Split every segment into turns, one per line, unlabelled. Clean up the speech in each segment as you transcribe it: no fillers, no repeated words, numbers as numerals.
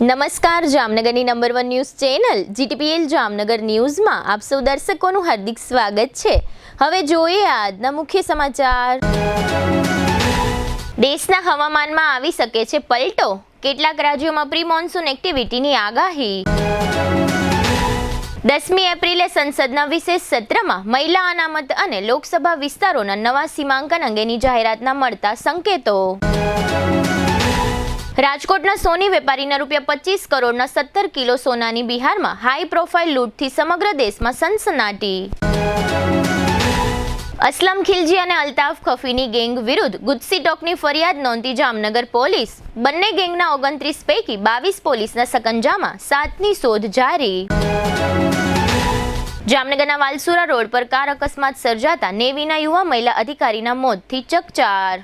નમસ્કાર, જામનગરની number 1 news channel GTPL Jamnagar ન્યૂઝમાં આપ સૌ દર્શકોનું હાર્દિક સ્વાગત છે। હવે જોઈએ આજના મુખ્ય સમાચાર। દેશના હવામાનમાં આવી શકે છે પલટો, કેટલાક રાજ્યોમાં પ્રી મોન્સૂન એક્ટિવિટીની આગાહી। 10મી એપ્રિલે સંસદના વિશેષ સત્રમાં મહિલા અનામત અને લોકસભા વિસ્તારોના નવા સીમાંકન અંગેની જાહેરાતના મળતા સંકેતો। રાજકોટના સોની વેપારીના ₹25 કરોડના 17 કિલો સોનાની બિહારમાં હાઈ પ્રોફાઇલ લૂંટથી સમગ્ર દેશમાં સનસનાટી। અસલમ ખિલજી અને અલ્તાફ ખફીની ગેંગ વિરુદ્ધ ગુજસી ટોકની ફરિયાદ નોંધી જામનગર પોલીસ। બંને ગેંગના 29 પૈકી 22 પોલીસના સકંજામાં, 7ની શોધ જારી। જામનગરના વાલસુરા રોડ પર કાર અકસ્માત સર્જાતા નેવીના યુવા મહિલા અધિકારીના મોતથી ચકચાર।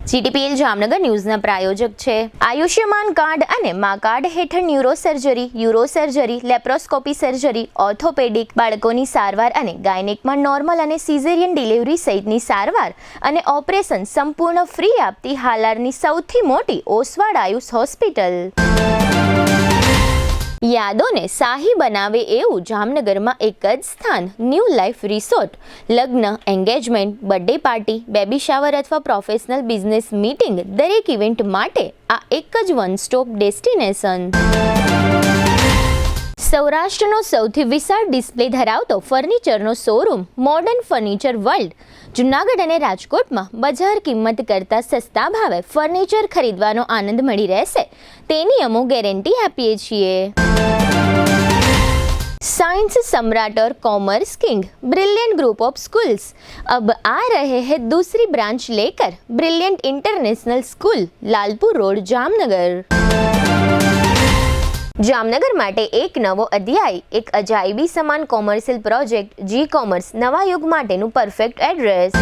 જીટીપીએલ જામનગર ન્યૂઝના પ્રાયોજક છે આયુષ્યમાન કાર્ડ અને મા કાર્ડ હેઠળ ન્યુરોસર્જરી, યુરોસર્જરી, લેપ્રોસ્કોપી સર્જરી, ઓર્થોપેડિક, બાળકોની સારવાર અને ગાયનેકમાં નોર્મલ અને સિઝેરિયન ડિલિવરી સહિતની સારવાર અને ઓપરેશન સંપૂર્ણ ફ્રી આપતી હાલારની સૌથી મોટી ઓસવાડ આયુષ હોસ્પિટલ। યાદોને શાહી બનાવે એવું જામનગરમાં એક જ સ્થાન, ન્યૂ લાઈફ રિસોર્ટ। લગ્ન, engagement, birthday party, baby shower અથવા પ્રોફેશનલ બિઝનેસ મીટિંગ, દરેક ઇવેન્ટ માટે આ એક જ વન સ્ટોપ ડેસ્ટિનેશન। સૌરાષ્ટ્રનો સૌથી વિશાળ ડિસ્પ્લે ધરાવતો ફર્નિચરનો showroom modern furniture world Junagadh અને રાજકોટમાં બજાર કિંમત કરતાં સસ્તા ભાવે ફર્નિચર ખરીદવાનો આનંદ મળી રહેશે, તેની અમો ગેરંટી આપીએ છીએ। साइंस सम्राट और commerce king brilliant group of schools अब आ रहे हैं दूसरी ब्रांच लेकर। Brilliant international school, Lalpur road, Jamnagar. Jamnagar માટે એક નવો અધ્યાય, એક અજાયબી સમાન કોમર્શિયલ પ્રોજેક્ટ જી કોમર્સ, નવા યુગ માટેનું પરફેક્ટ એડ્રેસ।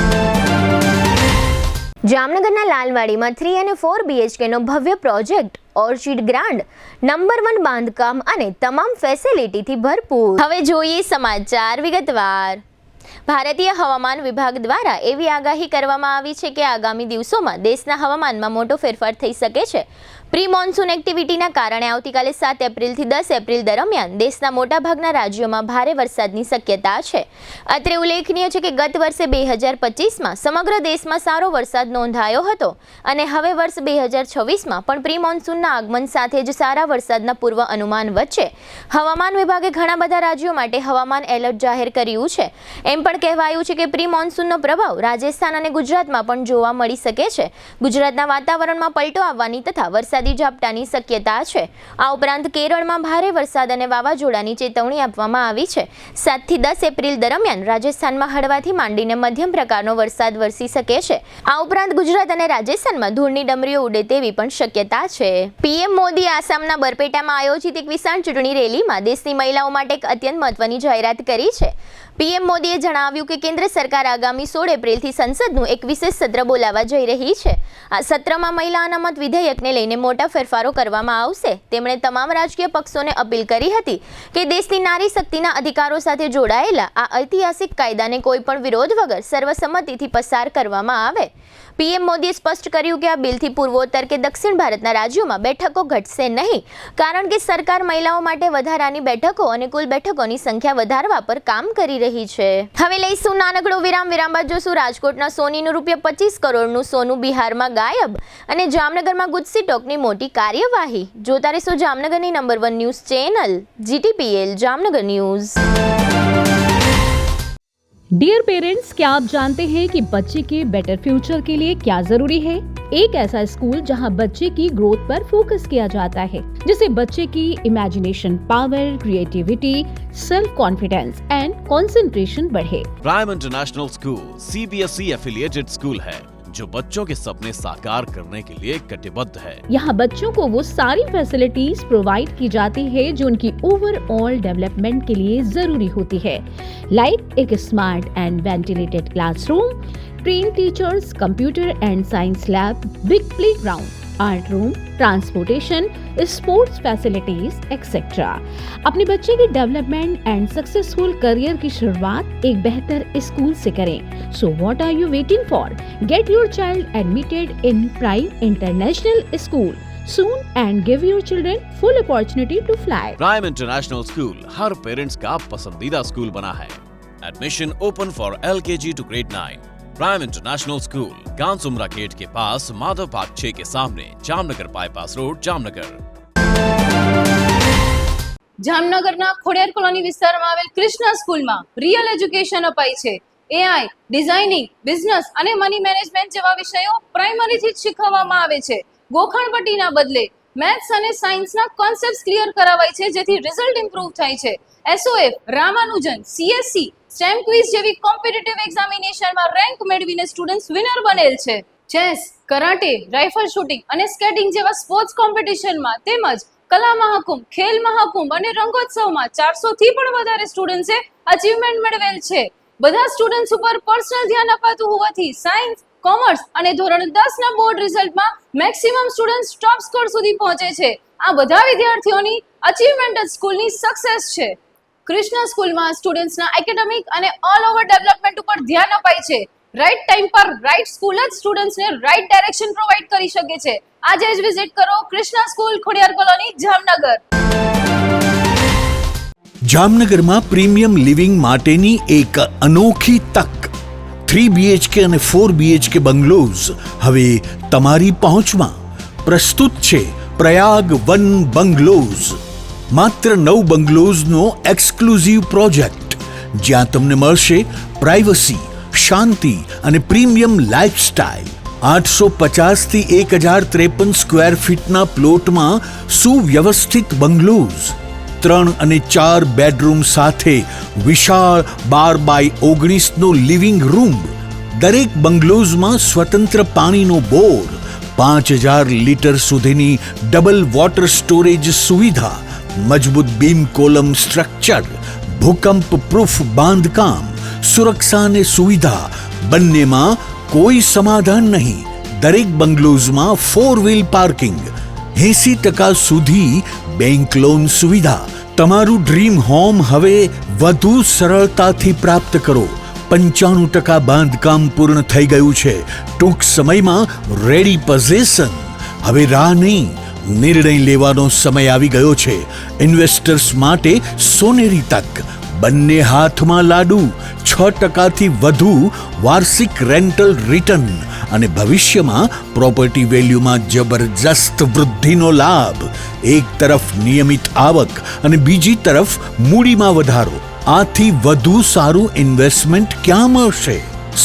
જામનગરના લાલવાડીમાં 3 અને 4 BHKનો ભવ્ય પ્રોજેક્ટ ઓર્ચિડ ગ્રાન્ડ, નંબર 1 બાંધકામ અને તમામ ફેસિલિટીથી ભરપૂર। હવે જોઈએ સમાચાર વિગતવાર। ભારતીય હવામાન વિભાગ દ્વારા એવી આગાહી કરવામાં આવી છે કે આગામી દિવસોમાં દેશના હવામાનમાં મોટો ફેરફાર થઈ શકે છે। પ્રી મોન્સૂન એક્ટિવિટીના કારણે આવતીકાલે 7 એપ્રિલથી 10 એપ્રિલ દરમિયાન દેશના મોટાભાગના રાજ્યોમાં ભારે વરસાદની શક્યતા છે। અત્રે ઉલ્લેખનીય છે કે ગત વર્ષે 2025માં સમગ્ર દેશમાં સારો વરસાદ નોંધાયો હતો અને હવે વર્ષ 2026માં પણ પ્રી મોન્સૂનના આગમન સાથે જ સારા વરસાદના પૂર્વ અનુમાન વચ્ચે હવામાન વિભાગે ઘણા બધા રાજ્યો માટે હવામાન એલર્ટ જાહેર કર્યું છે। એમ પણ કહેવાયું છે કે પ્રી મોન્સૂનનો પ્રભાવ રાજસ્થાન અને ગુજરાતમાં પણ જોવા મળી શકે છે। ગુજરાતના વાતાવરણમાં પલટો આવવાની તથા વરસાદી ઝાપટાની શક્યતા છે। આ ઉપરાંત કેરળમાં ભારે વરસાદ અને વાવાઝોડાની ચેતવણી આપવામાં આવી છે। 7 થી 10 એપ્રિલ દરમિયાન રાજસ્થાનમાં હળવાથી માંડીને મધ્યમ પ્રકારનો વરસાદ વરસી શકે છે। આ ઉપરાંત ગુજરાત અને રાજસ્થાનમાં ધૂળની ડમરીઓ ઉડે તેવી પણ શક્યતા છે। પીએમ મોદી આસામના બરપેટામાં આયોજિત એક વિશાળ ચૂંટણી રેલીમાં દેશની મહિલાઓ માટે એક અત્યંત મહત્વની જાહેરાત કરી છે। પીએમ મોદીએ જણાવ્યું કે કેન્દ્ર સરકાર આગામી 16 એપ્રિલથી સંસદનું એક વિશેષ સત્ર બોલાવવા જઈ રહી છે। આ સત્રમાં મહિલા અનામત વિધેયકને લઈને મોટા ફેરફારો કરવામાં આવશે। તેમણે તમામ રાજકીય પક્ષોને અપીલ કરી હતી કે દેશની નારી શક્તિના અધિકારો સાથે જોડાયેલા આ ઐતિહાસિક કાયદાને કોઈ પણ વિરોધ વગર સર્વસંમતિથી પસાર કરવામાં આવે। પીએમ મોદીએ સ્પષ્ટ કર્યું કે આ બિલથી પૂર્વોત્તર કે દક્ષિણ ભારતના રાજ્યોમાં બેઠકો ઘટશે નહીં, કારણ કે સરકાર મહિલાઓ માટે વધારાની બેઠકો અને કુલ બેઠકોની સંખ્યા વધારવા પર કામ કરી રહી છે। હવે લઈશું નાનકડો વિરામ બાદ જોશું રાજકોટના સોનીનું ₹25 કરોડનું સોનું બિહારમાં ગાયબ અને જામનગરમાં ગુજસી ટોકની મોટી કાર્યવાહી। જોતા રહેશો જામનગરની number 1 news channel GTPL Jamnagar news.
Dear parents, क्या आप जानते हैं कि बच्चे के बेटर फ्यूचर के लिए क्या जरूरी है? एक ऐसा स्कूल जहां बच्चे की ग्रोथ पर फोकस किया जाता है, जिससे बच्चे की imagination power, creativity, self confidence and concentration बढ़े।
Prime international school CBSE affiliated school है जो बच्चों के सपने साकार करने के लिए कटिबद्ध है।
यहाँ बच्चों को वो सारी फैसिलिटीज प्रोवाइड की जाती है जो उनकी ओवरऑल डेवलपमेंट के लिए जरूरी होती है, लाइक एक smart and ventilated classroom, train teachers, computer and science lab, big playground, art room, transportation, sports facilities etcetera. अपने बच्चे की डेवलपमेंट एंड सक्सेसफुल करियर की शुरुआत एक बेहतर स्कूल से करें। So what are you waiting for? Get your child admitted in prime international school, soon and give your children full opportunity to fly.
Prime international school हर parents का पसंदीदा school बना है। Admission open for LKG to grade 9। Prime international school Kansumara gate के पास, Madhav park 6 के सामने, Jamnagar bypass road, Jamnagar.
જામનગરના ખોડિયાર કોલોની વિસ્તારમાં આવેલ કૃષ્ણા સ્કૂલમાં રિયલ એજ્યુકેશન અપાય છે। AI, ડિઝાઇનિંગ, બિઝનેસ અને મની મેનેજમેન્ટ જેવા વિષયો પ્રાઇમરીથી જ શીખવવામાં આવે છે। ગોખણપટ્ટીના બદલે મેથ્સ અને સાયન્સના કોન્સેપ્ટ્સ ક્લિયર કરાવાય છે, જેથી રિઝલ્ટ ઇમ્પ્રૂવ થાય છે। SOF, Ramanujan, CSC, stem quiz જેવી કોમ્પિટિટિવ એક્ઝામિનેશનમાં રેન્ક મેળવીને સ્ટુડન્ટ્સ વિનર બનેલ છે। ચેસ, કરાટે, રાઇફલ શૂટિંગ અને સ્કેટિંગ જેવા સ્પોર્ટ્સ કોમ્પિટિશનમાં તેમજ કલા મહાકુંભ, ખેલ મહાકુંભ અને રંગોત્સવમાં 400 થી પણ વધારે સ્ટુડન્ટ્સે અચીવમેન્ટ મેળવેલ છે। બધા સ્ટુડન્ટ્સ ઉપર પર્સનલ ધ્યાન અપાતું હોવાથી સાયન્સ, કોમર્સ અને ધોરણ 10 ના બોર્ડ રિઝલ્ટમાં મેક્સિમમ સ્ટુડન્ટ્સ ટોપ સ્કોર સુધી પહોંચે છે। આ બધા વિદ્યાર્થીઓની અચીવમેન્ટ જ સ્કૂલની સક્સેસ છે। કૃષ્ણા સ્કૂલમાં સ્ટુડન્ટ્સના એકેડેમિક અને ઓલ ઓવર ડેવલપમેન્ટ ઉપર ધ્યાન અપાય છે। રાઈટ ટાઈમ પર રાઈટ સ્કૂલ જ સ્ટુડન્ટ્સને રાઈટ ડાયરેક્શન પ્રોવાઈડ કરી શકે છે। આજે જ વિઝિટ કરો કૃષ્ણા સ્કૂલ, ખોડિયાર કોલોની, જામનગર।
જામનગરમાં પ્રીમિયમ લિવિંગ માટેની એક અનોખી તક। 3 BHK અને 4 BHK બંગલોઝ હવે તમારી પહોંચમાં। પ્રસ્તુત છે પ્રયાગ વન બંગલોઝ, માત્ર 9 બંગલોઝનો એક્સક્લુઝિવ પ્રોજેક્ટ, જ્યાં તમને મળશે પ્રાઇવસી, શાંતિ અને પ્રીમિયમ લાઇફસ્ટાઇલ। 850 થી 1053 સ્ક્વેર ફીટના પ્લોટમાં સુવ્યવસ્થિત બંગલોઝ, 3 અને 4 બેડરૂમ સાથે વિશાળ 12x19 નો લિવિંગ રૂમ। દરેક બંગલોઝમાં સ્વતંત્ર પાણીનો બોર, 5000 લીટર સુધીની ડબલ વોટર સ્ટોરેજ સુવિધા, મજબૂત બીમ કોલમ સ્ટ્રક્ચર, ભૂકંપ પ્રૂફ બાંધકામ, સુરક્ષા અને સુવિધા બંનેમાં કોઈ સમાધાન નહીં। દરેક બંગલોઝમાં 4 વ્હીલ પાર્કિંગ, 80% સુધી બેંક લોન સુવિધા। તમારું ડ્રીમ હોમ હવે વધુ સરળતાથી પ્રાપ્ત કરો। 95% બાંધકામ પૂર્ણ થઈ ગયું છે। ટૂંક સમયમાં રેડી પોઝેશન। હવે રાહ નહીં, નિર્ણય લેવાનો સમય આવી ગયો છે। ઇન્વેસ્ટર્સ માટે સોનેરી તક, બંને હાથમાં લાડુ, 6% થી વધુ વાર્ષિક રેન્ટલ રિટર્ન અને ભવિષ્યમાં પ્રોપર્ટી વેલ્યુમાં જબરજસ્ત વૃદ્ધિનો લાભ। એક તરફ નિયમિત આવક અને બીજી તરફ મૂડીમાં વધારો। આથી વધુ સારું ઇન્વેસ્ટમેન્ટ ક્યાં મળશે?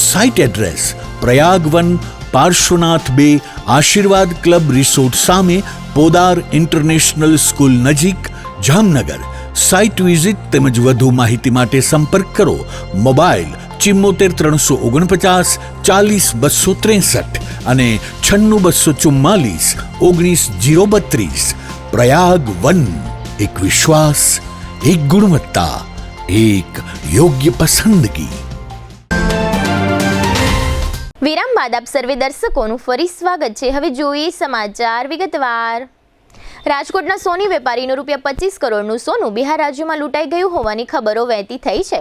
Site address Prayag one, Parshvanath 2, આશીર્વાદ ક્લબ રિસોર્ટ સામે, પોદાર ઇન્ટરનેશનલ સ્કૂલ નજીક, જામનગર। સાઇટ વિઝિટ તેમજ વધુ માહિતી માટે સંપર્ક કરો મોબાઈલ 74 349 40 263 અને 96 244 19 032। પ્રયાગ વન, એક વિશ્વાસ, એક ગુણવત્તા, એક યોગ્ય પસંદગી।
વિરામ બાદ આપ સર્વે દર્શકોનું ફરી સ્વાગત છે। હવે જોઈએ સમાચાર વિગતવાર। રાજકોટના સોની વેપારીનું ₹25 કરોડનું સોનું બિહાર રાજ્યમાં લૂંટાઈ ગયું હોવાની ખબરો વહેતી થઈ છે।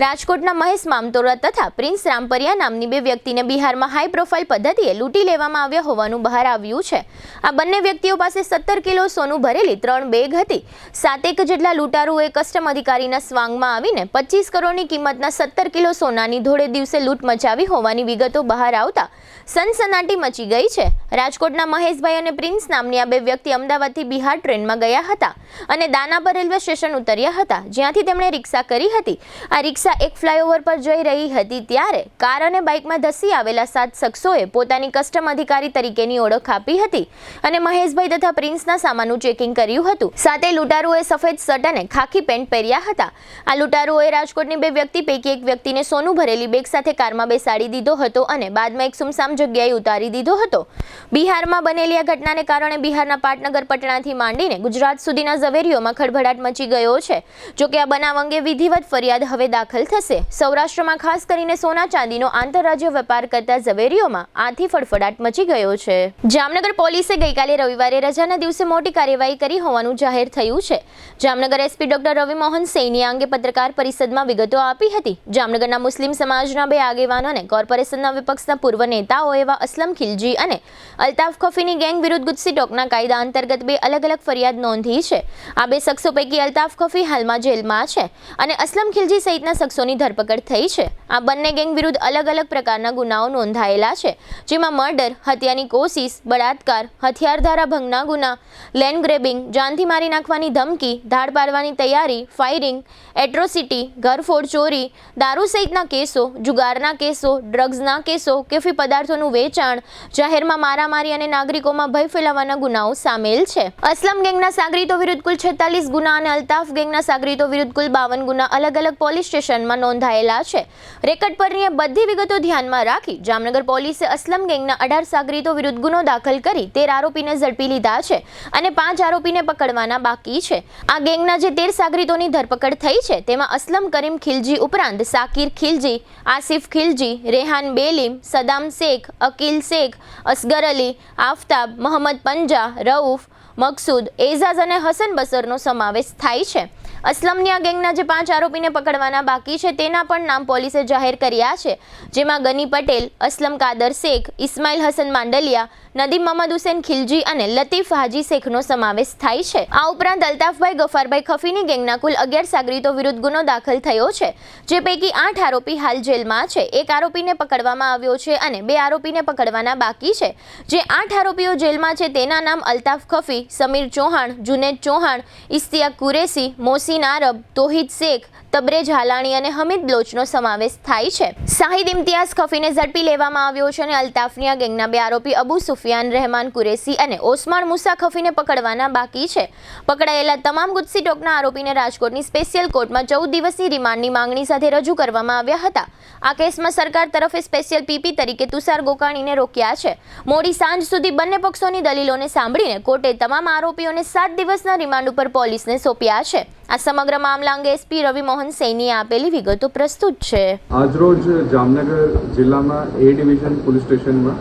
રાજકોટના મહેશ મામતોરા તથા પ્રિન્સ રામપરિયા નામની 2 વ્યક્તિને બિહારમાં હાઈ પ્રોફાઇલ પદ્ધતિએ લૂંટી લેવામાં આવ્યા હોવાનું બહાર આવ્યું છે। આ બંને વ્યક્તિઓ પાસે 17 કિલો સોનું ભરેલી 3 બેગ હતી। 7 જેટલા લૂંટારુઓએ કસ્ટમ અધિકારીના સ્વાંગમાં આવીને 25 કરોડની કિંમતના 17 કિલો સોનાની ધોળે દિવસે લૂંટ મચાવી હોવાની વિગતો બહાર આવતા સનસનાટી મચી ગઈ છે। રાજકોટના મહેશભાઈ અને પ્રિન્સ નામની આ 2 વ્યક્તિ અમદાવાદથી બિહાર ટ્રેનમાં ગયા હતા અને દાનાપર રેલવે સ્ટેશન ઉતર્યા હતા, જ્યાંથી તેમણે રિક્ષા કરી હતી। આ રિક્ષા એક ફ્લાયઓવર પર જઈ રહી હતી ત્યારે કાર અને બાઇકમાં ધસી આવેલા 7 શખ્સોએ પોતાની કસ્ટમ અધિકારી તરીકેની ઓળખ આપી હતી અને મહેશભાઈ તથા પ્રિન્સના સામાનનું ચેકિંગ કર્યું હતું। સાથે લૂંટારુઓએ સફેદ શર્ટ અને ખાખી પેન્ટ પહેર્યા હતા। આ લૂંટારુઓએ રાજકોટની 2 વ્યક્તિ પૈકી એક વ્યક્તિને સોનું ભરેલી બેગ સાથે કારમાં બેસાડી દીધો હતો અને બાદમાં એક સુમસામ જગ્યાએ ઉતારી દીધો હતો। બિહારમાં બનેલી આ ઘટનાને કારણે બિહારના પાટનગર પટણા નખત્રાણાથી માંડીને ગુજરાત સુધીના ઝવેરીઓમાં ખળભળાટ મચી ગયો છે. જોકે આ બનાવ અંગે વિધિવત ફરિયાદ હવે દાખલ થશે. સૌરાષ્ટ્રમાં ખાસ કરીને સોના ચાંદીનો આંતરરાજ્ય વેપાર કરતા ઝવેરીઓમાં આથી ફડફડાટ મચી ગયો છે. જામનગર પોલીસે ગઈકાલે રવિવારે રજાના દિવસે મોટી કાર્યવાહી કરી હોવાનું જાહેર થયું છે. જામનગર એસપી ડોક્ટર રવિ મોહન સૈનીએ આ અંગે પત્રકાર પરિષદમાં વિગતો આપી હતી. જામનગરના મુસ્લિમ સમાજના બે આગેવાનો અને કોર્પોરેશનના વિપક્ષના પૂર્વ નેતાઓ એવા અસલમ ખિલજી અને અલ્તાફ ખફીની ગેંગ વિરુદ્ધ ગુજસી ટોકના કાયદા અંતર્ગત બે અલગ અલગ ફરિયાદ નોંધી છે. આ બે શખ્સો પૈકી અલ્તાફ ખફી હાલમાં જેલમાં છે અને અસલમ ખિલજી સહિતના શખ્સોની ધરપકડ થઈ છે. આ બંને ગેંગ વિરુદ્ધ અલગ અલગ પ્રકારના ગુનાઓ નોંધાયેલા છે, જેમાં મર્ડર, હત્યાની કોશિશ, બળાત્કાર, હથિયાર ધારા ભંગના ગુના, લેન્ડ ગ્રેબિંગ, જાનથી મારી નાખવાની ધમકી, ધાડ પાડવાની તૈયારી, ફાયરિંગ, એટ્રોસિટી, ઘરફોડ ચોરી, દારૂ સહિતના કેસો, જુગારના કેસો, ડ્રગ્સના કેસો, કેફી પદાર્થોનું વેચાણ, જાહેરમાં મારામારી અને નાગરિકોમાં ભય ફેલાવવાના ગુનાઓ સામેલ છે. અસલમ ગેંગના સાગરીતો વિરુદ્ધ કુલ 46 ગુના અને અલ્તાફ ગેંગના સાગરીતો વિરુદ્ધ કુલ 52 ગુના અલગ અલગ પોલીસ સ્ટેશનમાં નોંધાયેલા છે. રેકર્ડ પરની આ બધી વિગતો ધ્યાનમાં રાખી જામનગર પોલીસે અસલમ ગેંગના 18 સાગરીતો વિરુદ્ધ ગુનો દાખલ કરી 13 આરોપીને ઝડપી લીધા છે અને 5 આરોપીને પકડવાના બાકી છે. આ ગેંગના જે 13 સાગરીતોની ધરપકડ થઈ છે તેમાં અસલમ કરીમ ખિલજી ઉપરાંત સાકિર ખિલજી, આસિફ ખિલજી, રેહાન બેલીમ, સદામ શેખ, અકીલ શેખ, અસગર અલી, આફતાબ, મોહમ્મદ પંજા, રઉફ, મકસૂદ, એઝાઝ અને હસન બસરનો સમાવેશ થાય છે. અસલમની આ ગેંગના જે 5 આરોપીને પકડવાના બાકી છે તેના પણ નામ પોલીસે જાહેર કર્યા છે, જેમાં ગની પટેલ, અસલમ કાદર શેખ, ઇસ્માઇલ હસન માંડલિયા, નદીમ મોહમ્મદ હુસેન ખિલજી અને લતીફ હાજી શેખનો સમાવેશ થાય છે. આ ઉપરાંત અલ્તાફભાઈ ગફારભાઈ ખફીની ગેંગના કુલ 11 સાગરીતો વિરુદ્ધ ગુનો દાખલ થયો છે, જે પૈકી 8 આરોપી હાલ જેલમાં છે, 1 આરોપીને પકડવામાં આવ્યો છે અને 2 આરોપીને પકડવાના બાકી છે. જે 8 આરોપીઓ જેલમાં છે તેના નામ અલ્તાફ ખફી, સમીર ચૌહાણ, જુનેદ ચૌહાણ, ઇશ્તિયાક કુરેશી, મોસીન આરબ, તોહિદ શેખ, તબરેજ હાલાણી અને હમીદ બ્લોચનો સમાવેશ થાય છે. શાહિદ ઇમ્તિયાઝ ખફીને ઝડપી લેવામાં આવ્યો છે અને અલ્તાફની આ ગેંગના 2 આરોપી અબુ સુફિયાન રહેમાન કુરેશી અને ઓસમાન મુસા ખફીને પકડવાના બાકી છે. પકડાયેલા તમામ ગુજસી ટોકના આરોપીને રાજકોટની સ્પેશિયલ કોર્ટમાં 14 દિવસની રિમાન્ડની માંગણી સાથે રજૂ કરવામાં આવ્યા હતા. આ કેસમાં સરકાર તરફે સ્પેશિયલ પીપી તરીકે તુષાર ગોકાણીને રોક્યા છે. મોડી સાંજ સુધી બંને પક્ષોની દલીલોને સાંભળીને કોર્ટે તમામ આરોપીઓને 7 દિવસના રિમાન્ડ ઉપર પોલીસને સોંપ્યા છે. આ સમગ્ર મામલા અંગે એસપી રવિ મોહન સૈનીએ આપેલી વિગતો પ્રસ્તુત છે.
આજરોજ જામનગર જિલ્લામાં એ ડિવિઝન પોલીસ સ્ટેશનમાં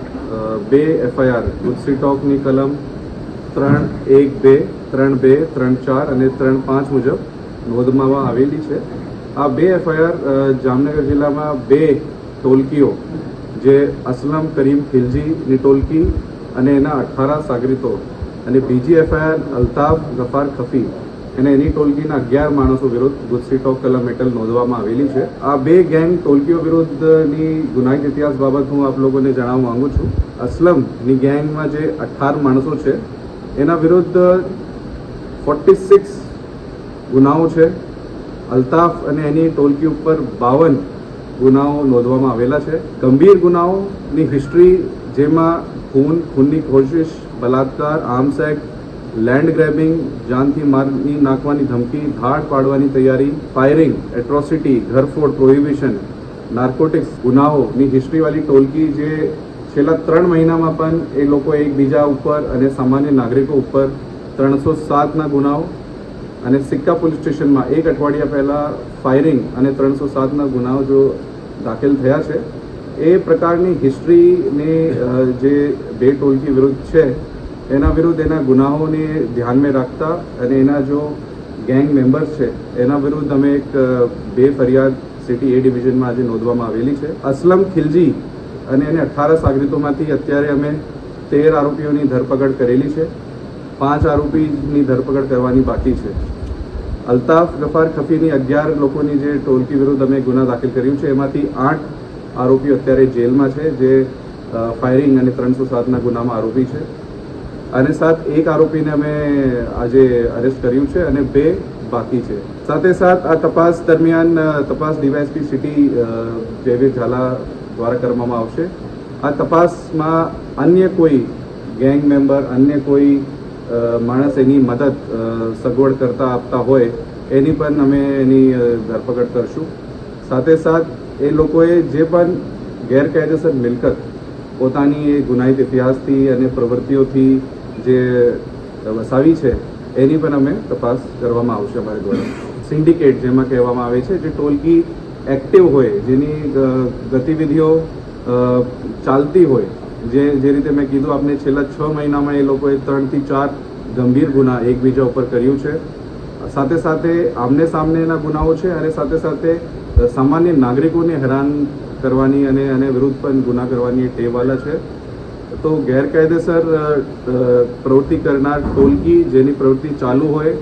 2 FIR ગુજસી ટોકની કલમ 3(1)(2), 3(2), 3(4) અને 3(5) મુજબ નોંધવામાં આવેલી છે. આ 2 FIR જામનગર જિલ્લામાં 2 ટોલકીઓ જે અસલમ કરીમ ખિલજીની ટોલકી અને એના 18 સાગરીતો અને બીજી FIR અલ્તાફ ગફાર ખફી અને એની ટોલકીના 11 માણસો વિરુદ્ધ ગુજસી ટોક કલમ હેઠળ નોંધવામાં આવેલી છે. આ 2 ગેંગ ટોલકીઓ વિરુદ્ધની ગુનાહિત ઇતિહાસ બાબત હું આપ લોકોને જણાવવા માંગુ છું. અસલમની ગેંગમાં જે 18 માણસો છે એના વિરુદ્ધ 46 ગુનાઓ છે. અલ્તાફ અને એની ટોલકી ઉપર 52 ગુનાઓ નોંધવામાં આવેલા છે. ગંભીર ગુનાઓની હિસ્ટ્રી જેમાં ખૂનની કોશિશ, બલાત્કાર, આર્મ્સ એક્ટ, લેન્ડ ગ્રેબિંગ, જાનથી મારી નાખવાની ધમકી, ધાડ પાડવાની તૈયારી, ફાયરિંગ, એટ્રોસિટી, ઘરફોડ, પ્રોહિબિશન, નાર્કોટિક્સ ગુનાઓની હિસ્ટ્રીવાળી ટોલકી જે છેલ્લા 3 મહિનામાં પણ એ લોકો એકબીજા ઉપર અને સામાન્ય નાગરિકો ઉપર 307ના ગુનાઓ અને સિક્કા પોલીસ સ્ટેશનમાં 1 અઠવાડિયા પહેલાં ફાયરિંગ અને 307ના ગુનાઓ જો દાખલ થયા છે. એ પ્રકારની હિસ્ટ્રીને જે 2 ટોલકી વિરુદ્ધ છે એના વિરુદ્ધ એના ગુનાઓને ધ્યાનમાં રાખતા અને એના જો ગેંગ મેમ્બર્સ છે એના વિરુદ્ધ અમે એક 2 ફરિયાદ સિટી એ ડિવિઝનમાં આજે નોંધવામાં આવેલી છે. અસલમ ખિલજી અને એને 18 સાગરીતોમાંથી અત્યારે અમે 13 આરોપીઓની ધરપકડ કરેલી છે. 5 આરોપીની ધરપકડ કરવાની બાકી છે. અલ્તાફ ગફાર ખફીની 11 લોકોની જે ટોલકી વિરુદ્ધ અમે ગુના દાખલ કર્યું છે એમાંથી 8 આરોપીઓ અત્યારે જેલમાં છે જે ફાયરિંગ અને 307ના ગુનામાં આરોપી છે. અને સાથ 1 આરોપીને અમે આજે અરેસ્ટ કર્યું છે અને 2 બાકી છે. સાથે સાથ આ તપાસ દરમિયાન તપાસ ડીવાયએસપી સિટી જયવીર ઝાલા દ્વારા કરવામાં આવશે. આ તપાસમાં અન્ય કોઈ ગેંગ મેમ્બર, અન્ય કોઈ માણસ એની મદદ સગવડ કરતા આપતા હોય એની પણ અમે એની ધરપકડ કરશું. સાથે સાથ એ લોકોએ જે પણ ગેરકાયદેસર મિલકત પોતાની એ ગુનાહિત ઇતિહાસથી અને પ્રવૃત્તિઓથી જે વસાવી છે એની પણ અમે તપાસ કરવામાં આવશે અમારા દ્વારા. સિન્ડિકેટ જેમાં કહેવામાં આવે છે, જે ટોલકી એક્ટિવ હોય, જેની ગતિવિધિઓ ચાલતી હોય, જે રીતે મેં કીધું આપને, છેલ્લા 6 મહિનામાં એ લોકોએ 3 થી 4 ગંભીર ગુના એકબીજા ઉપર કર્યું છે. સાથે સાથે આમને સામનેના ગુનાઓ છે અને સાથે સાથે સામાન્ય નાગરિકોને હેરાન કરવાની અને વિરુદ્ધ પણ ગુના કરવાની ટેવાલા છે. તો ગેરકાયદેસર પ્રવૃત્તિ કરનાર ટોલકી જેની પ્રવૃત્તિ ચાલુ હોય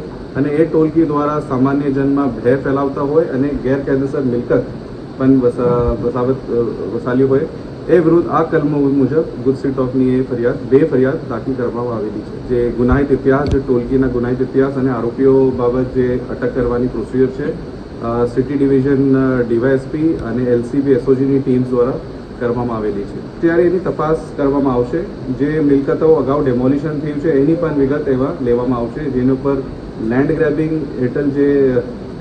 અને એ ટોલકી દ્વારા સામાન્ય જનમાં ભય ફેલાવતા હોય અને ગેરકાયદેસર મિલકત પણ વસાલી હોય, એ વિરુદ્ધ આ કલમો મુજબ ગુજસી ટોકની એ બે ફરિયાદ દાખલ કરવામાં આવેલી છે. જે ગુનાહિત ઇતિહાસ, જે ટોલકીના ગુનાહિત ઇતિહાસ અને આરોપીઓ બાબત જે અટક કરવાની પ્રોસિજર છે, સિટી ડિવિઝન ડીવાયએસપી અને એલસીબી એસઓજીની ટીમ્સ દ્વારા કરવામાં આવેલી છે. ત્યારે એની તપાસ કરવામાં આવશે. જે મિલકતો અગાઉ ડેમોલિશન થયું છે એની પણ વિગત એવા લેવામાં આવશે, જેની ઉપર લેન્ડ ગ્રેબિંગ હેઠળ જે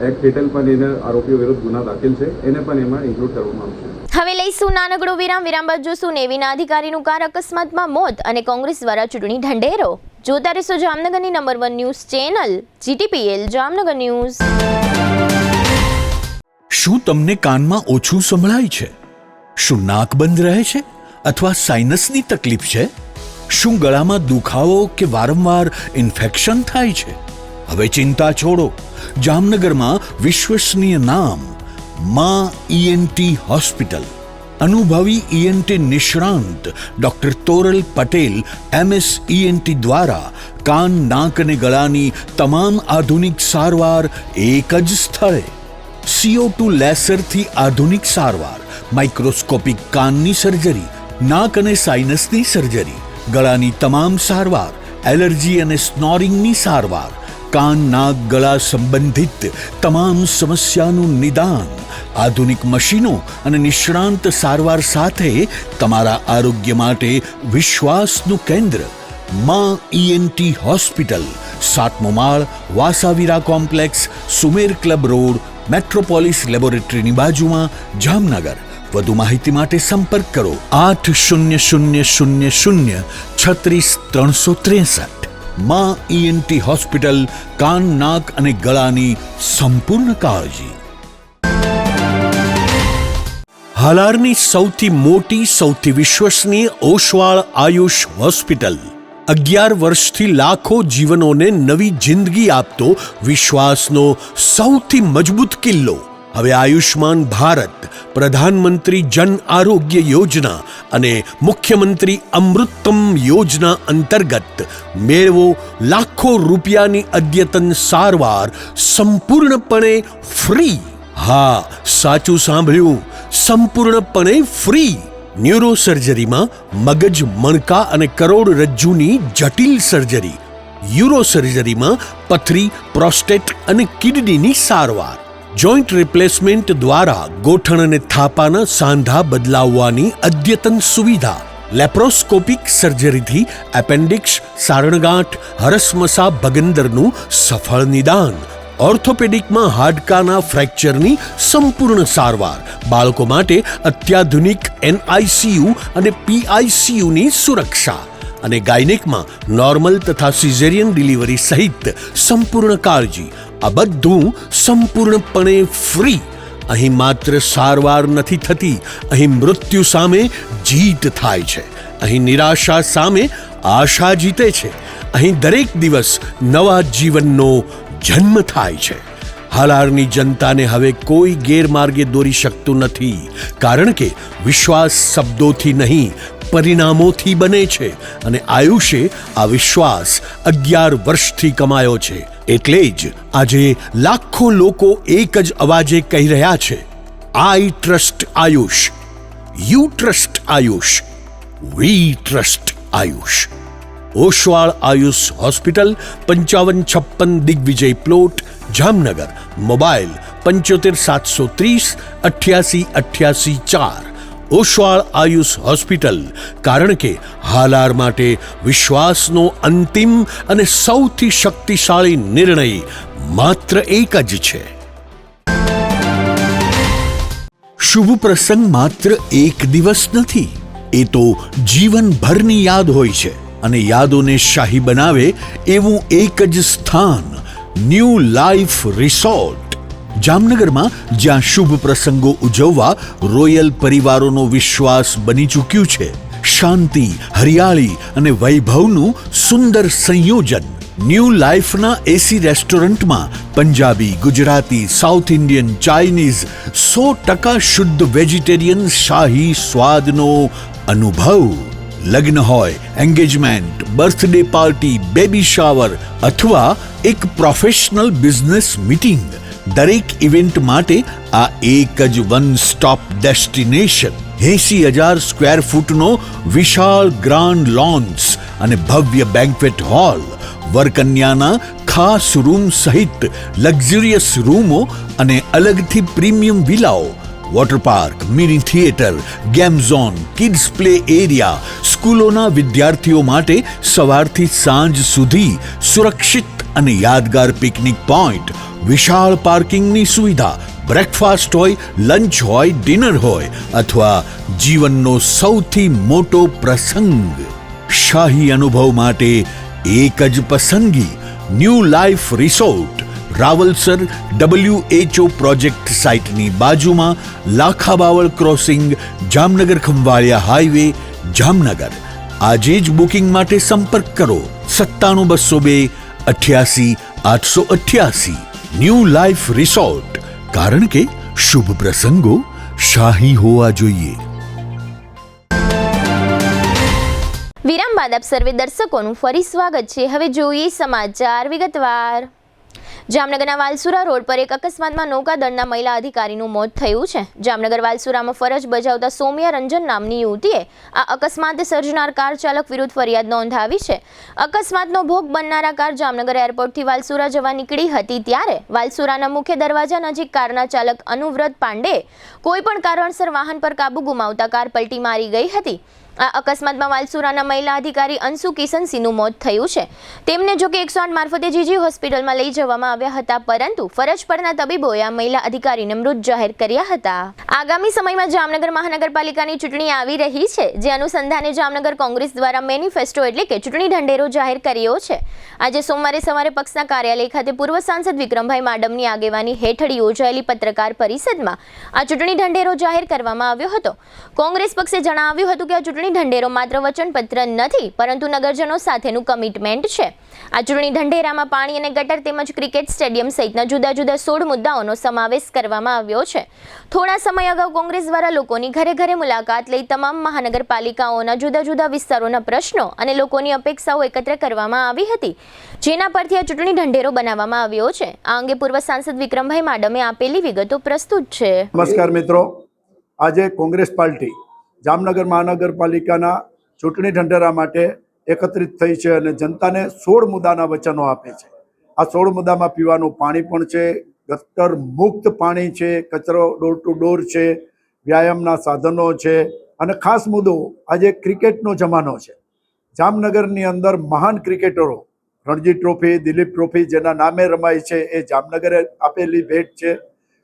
એક્ટ હેઠળ પણ એને આરોપીઓ વિરુદ્ધ ગુના દાખલ છે એને પણ એમાં ઇન્ક્લુડ કરવામાં આવશે.
હવે લઈશું નાનકડો વિરામ બાદ જોશું નેવીના અધિકારીનું કાર અકસ્માતમાં મોત અને કોંગ્રેસ દ્વારા ચૂંટણી ઢંઢેરો. જોતા રહેશો જામનગરની number 1 news channel GTPL Jamnagar news.
શું તમને કાનમાં ઓછું સંભળાય છે? શું નાક બંધ રહે છે અથવા સાઇનસની તકલીફ છે? શું ગળામાં દુખાવો કે વારંવાર ઇન્ફેક્શન થાય છે? હવે ચિંતા છોડો. જામનગરમાં વિશ્વસનીય નામ માં ENT હોસ્પિટલ. અનુભવી ENT નિષ્ણાંત doctor Toral Patel MS ENT દ્વારા કાન, નાક અને ગળાની તમામ આધુનિક સારવાર એક જ સ્થળે. CO2 લેસરથી આધુનિક સારવાર, માઇક્રોસ્કોપિક કાનની સર્જરી, નાક અને સાઇનસની સર્જરી, ગળાની તમામ સારવાર, એલર્જી અને સ્નોરિંગની સારવાર, કાન, નાક, ગળા સંબંધિત તમામ સમસ્યાનું નિદાન, આધુનિક મશીનો અને નિષ્ણાંત સારવાર સાથે તમારા આરોગ્ય માટે વિશ્વાસનું કેન્દ્ર માં ENT હોસ્પિટલ, 7મો માળ, વાસાવીરા કોમ્પ્લેક્સ, સુમેર ક્લબ રોડ, મેટ્રોપોલિસ લેબોરેટરીની બાજુમાં, જામનગર. વધુ માહિતી માટે સંપર્ક કરો 8000036363. માં ENT હોસ્પિટલ, કાન, નાક અને ગળાની સંપૂર્ણ કાળજી. હાલારની સૌથી મોટી, સૌથી વિશ્વસનીય ઓશવાળ આયુષ હોસ્પિટલ. 11 વર્ષથી લાખો જીવનોને નવી જિંદગી આપતો વિશ્વાસનો સૌથી મજબૂત કિલ્લો. હવે આયુષ્માન ભારત, પ્રધાનમંત્રી જન આરોગ્ય યોજના અને મુખ્યમંત્રી અમૃતમ યોજના અંતર્ગત મેળવો લાખો રૂપિયાની અદ્યતન સારવાર સંપૂર્ણપણે ફ્રી. હા, સાચું સાંભળ્યું, સંપૂર્ણપણે ફ્રી. ન્યુરો સર્જરીમાં મગજ, મણકા અને કરોડરજ્જુની જટિલ સર્જરી, યુરો સર્જરીમાં પથરી, પ્રોસ્ટેટ અને કિડનીની સારવાર, જોઈન્ટ રિપ્લેસમેન્ટ દ્વારા ગોઠણ અને થાપાના સાંધા બદલાવવાની અદ્યતન સુવિધા, લેપ્રોસ્કોપિક સર્જરીથી એપેન્ડિક્સ, સારણગાંઠ, હરસમસા, ભગંદરનું સફળ નિદાન, ઓર્થોપેડિકમાં હાડકાના ફ્રેક્ચરની સંપૂર્ણ સારવાર, બાળકો માટે અત્યાધુનિક NICU અને PICUની સુરક્ષા અને ગાયનેકમાં નોર્મલ તથા સિઝેરિયન ડિલિવરી સહિત સંપૂર્ણ કાળજી. આ બધું સંપૂર્ણપણે ફ્રી. અહીં માત્ર સારવાર નથી થતી, અહીં મૃત્યુ સામે જીત થાય છે. અહીં નિરાશા સામે આશા જીતે છે. અહીં દરેક દિવસ નવા જીવનનો જન્મ થાય છે. હાલારની જનતાને હવે કોઈ ગેરમાર્ગે દોરી શકતું નથી, કારણ કે વિશ્વાસ શબ્દોથી નહીં, પરિણામોથી બને છે અને આયુષે આ વિશ્વાસ 11 વર્ષથી કમાયો છે. એટલે જ આજે લાખો લોકો એક જ અવાજે કહી રહ્યા છે, I trust Ayush, you trust Ayush, we trust Ayush. Oshwal Ayush hospital, 5556 Digvijay plot, Jamnagar. Mobile 75 730 88 88 4. Oshwal Ayush hospital, કારણ કે હાલાર માટે વિશ્વાસનો અંતિમ અને સૌથી શક્તિશાળી નિર્ણય માત્ર એક જ છે. શુભ પ્રસંગ માત્ર એક દિવસ નથી, એ તો જીવનભરની યાદ હોય છે. અને યાદોને શાહી બનાવે એવું એક જ સ્થાન, ન્યૂ લાઈફ રિસોર્ટ. જામનગરમાં જ્યાં શુભ પ્રસંગો ઉજવવા રોયલ પરિવારોનો વિશ્વાસ બની ચૂક્યું છે. શાંતિ, હરિયાળી અને વૈભવનું સુંદર સંયોજન. ન્યૂ લાઈફના એસી રેસ્ટોરન્ટમાં Punjabi, Gujarati, south Indian, Chinese 100% શુદ્ધ વેજીટેરિયન શાહી સ્વાદનો અનુભવ. લગ્ન હોય, engagement, birthday party, baby shower અથવા એક પ્રોફેશનલ બિઝનેસ મીટિંગ, દરેક ઇવેન્ટ માટે આ એક જ વન સ્ટોપ ડેસ્ટિનેશન. 80,000 સ્ક્વેર ફૂટનો વિશાળ ગ્રાન્ડ લોન્સ અને ભવ્ય બેન્ક્વેટ હોલ, વરકન્યાના ખાસ રૂમ સહિત લક્ઝરિયસ રૂમો અને અલગથી પ્રીમિયમ વિલાઓ, water park, mini theatre, game zone, kids play area, સ્કૂલોના વિદ્યાર્થીઓ માટે સવારથી સાંજ સુધી સુરક્ષિત અને યાદગાર પિકનિક પોઈન્ટ, વિશાળ પાર્કિંગની સુવિધા, બ્રેકફાસ્ટ હોય, લંચ હોય, ડિનર હોય અથવા જીવનનો સૌથી મોટો પ્રસંગ. શાહી અનુભવ માટે એક જ પસંદગી, new life resort, Rawalsar WHO project સાઇટની બાજુમાં, લાખાબાવળ ક્રોસિંગ, જામનગર ખંભાળિયા હાઈવે, જામનગર. આજે જ બુકિંગ માટે સંપર્ક કરો 97 202 88 888. ન્યૂ લાઈફ રિસોર્ટ, કારણ કે શુભ પ્રસંગો શાહી હોવા જોઈએ.
વિરામ બાદ આપ સર્વે દર્શકોનું ફરી સ્વાગત છે. હવે જોઈએ સમાચાર વિગતવાર. જામનગરના વાલસુરા રોડ પર એક અકસ્માતમાં નૌકાદળના મહિલા અધિકારીનું મોત થયું છે. જામનગર વાલસુરામાં ફરજ બજાવતા સૌમ્યા રંજન નામની યુવતીએ આ અકસ્માત સર્જનાર કાર ચાલક વિરુદ્ધ ફરિયાદ નોંધાવી છે. અકસ્માતનો ભોગ બનનારા કાર જામનગર એરપોર્ટથી વાલસુરા જવા નીકળી હતી ત્યારે વાલસુરાના મુખ્ય દરવાજા નજીક કારના ચાલક અનુવ્રત પાંડેએ કોઈપણ કારણસર વાહન પર કાબુ ગુમાવતા કાર પલટી મારી ગઈ હતી. આ અકસ્માતમાં વાલસુરાના મહિલા અધિકારી અંશુ કિશનસિંહનું મોત થયું છે. તેમને જો કે 108 મારફતે જીજી હોસ્પિટલમાં લઈ જવામાં આવ્યા હતા, પરંતુ ફરજ પરના તબીબોએ આ મહિલા અધિકારીને મૃત જાહેર કર્યા હતા. આગામી સમયમાં જામનગર મહાનગરપાલિકાની ચૂંટણી આવી રહી છે, જે અનુસંધાને જામનગર કોંગ્રેસ દ્વારા મેનિફેસ્ટો એટલે કે ચૂંટણી ઢંઢેરો જાહેર કર્યો છે. આજે સોમવારે સવારે પક્ષના કાર્યાલય ખાતે પૂર્વ સાંસદ વિક્રમભાઈ માડમની આગેવાની હેઠળ યોજાયેલી પત્રકાર પરિષદમાં આ ચૂંટણી ઢંઢેરો જાહેર કરવામાં આવ્યો હતો. કોંગ્રેસ પક્ષે જણાવ્યું હતું કે આ ચૂંટણી ઢંઢેરો માત્ર વચનપત્ર નથી, પરંતુ નગરજનો સાથેનું કમિટમેન્ટ છે. આ ચૂંટણી ઢંઢેરામાં પાણી અને ગટર તેમજ ક્રિકેટ સ્ટેડિયમ સહિતના જુદા જુદા 16 મુદ્દાઓનો સમાવેશ કરવામાં આવ્યો છે. થોડા સમય અગાઉ કોંગ્રેસ દ્વારા લોકોની ઘરે ઘરે મુલાકાત લઈ તમામ મહાનગરપાલિકાઓના જુદા જુદા વિસ્તારોના પ્રશ્નો અને લોકોની અપેક્ષાઓ એકત્ર કરવામાં આવી હતી, જેના પરથી આ ચૂંટણી ઢંઢેરો બનાવવામાં આવ્યો છે. આ અંગે પૂર્વ સાંસદ વિક્રમભાઈ માડમે આપેલી વિગતો પ્રસ્તુત છે.
નમસ્કાર મિત્રો, આજે કોંગ્રેસ પાર્ટી જામનગર મહાનગરપાલિકાના ચૂંટણી ઢંઢેરા માટે એકત્રિત થઈ છે અને જનતાને 16 મુદ્દાના વચનો આપે છે. આ 16 મુદ્દામાં પીવાનું પાણી પણ છે, ગટર મુક્ત પાણી છે, કચરો ડોર ટુ ડોર છે, વ્યાયામના સાધનો છે અને ખાસ મુદ્દો આજે ક્રિકેટનો જમાનો છે. જામનગરની અંદર મહાન ક્રિકેટરો રણજી ટ્રોફી, દિલીપ ટ્રોફી જેના નામે રમાય છે એ જામનગરે આપેલી ભેટ છે.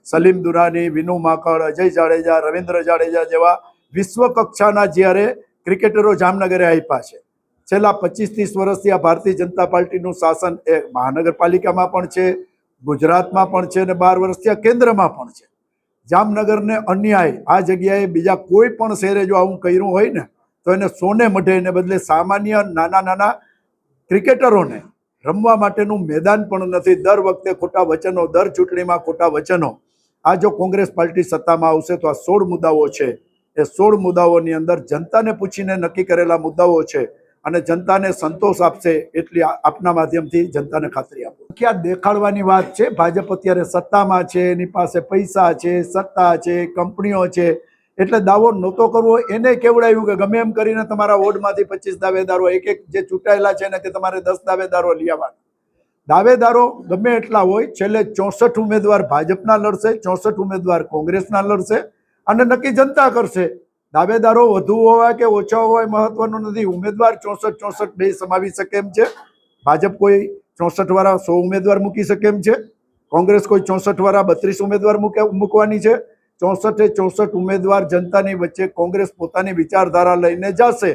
સલીમ દુરાની, વિનુ માંકડ, અજય જાડેજા, રવિન્દ્ર જાડેજા જેવા વિશ્વ કક્ષાના જ્યારે ક્રિકેટરો જામનગરે આપ્યા છે. છેલ્લા 25-30 વર્ષથી આ ભારતીય જનતા પાર્ટીનું શાસન એ મહાનગરપાલિકામાં પણ છે, ગુજરાતમાં પણ છે અને 12 વર્ષથી આ કેન્દ્રમાં પણ છે. જામનગરને અન્યાય આ જગ્યાએ બીજા કોઈ પણ શહેરે જો આવું કર્યું હોય ને તો એને સોને મઢે, એને બદલે સામાન્ય નાના ક્રિકેટરોને રમવા માટેનું મેદાન પણ નથી. દર વખતે ખોટા વચનો, દર ચૂંટણીમાં ખોટા વચનો. આ જો કોંગ્રેસ પાર્ટી સત્તામાં આવશે તો આ 16 મુદ્દાઓ છે, એ 16 મુદ્દાઓની અંદર જનતાને પૂછીને નક્કી કરેલા મુદ્દાઓ છે અને જનતાને સંતોષ આપશે એટલી આપના માધ્યમથી જનતાને ખાતરી આપો. ક્યાં દેખાડવાની વાત છે, ભાજપ અત્યારે સત્તામાં છે, એની પાસે પૈસા છે, સત્તા છે, કંપનીઓ છે, એટલે દાવો નહોતો કરવો. એને કેવડાવ્યું કે ગમે એમ કરીને તમારા વોર્ડમાંથી 25 દાવેદારો, એક જે ચૂંટાયેલા છે ને તે તમારે 10 દાવેદારો લઈ આવવાના. દાવેદારો ગમે એટલા હોય, છેલ્લે 64 ઉમેદવાર ભાજપના લડશે, 64 ઉમેદવાર કોંગ્રેસના લડશે અને નક્કી જનતા કરશે. દાવેદારો વધુ હોય કે ઓછા હોય મહત્વનું નથી. ઉમેદવાર 64 બે સમાવી શકે એમ છે. ભાજપ કોઈ 64 વાળા 100 ઉમેદવાર મૂકી શકે એમ છે, કોંગ્રેસ કોઈ 64 વાળા 32 ઉમેદવાર મૂકવાની છે. 64 ઉમેદવાર જનતાની વચ્ચે કોંગ્રેસ પોતાની વિચારધારા લઈને જશે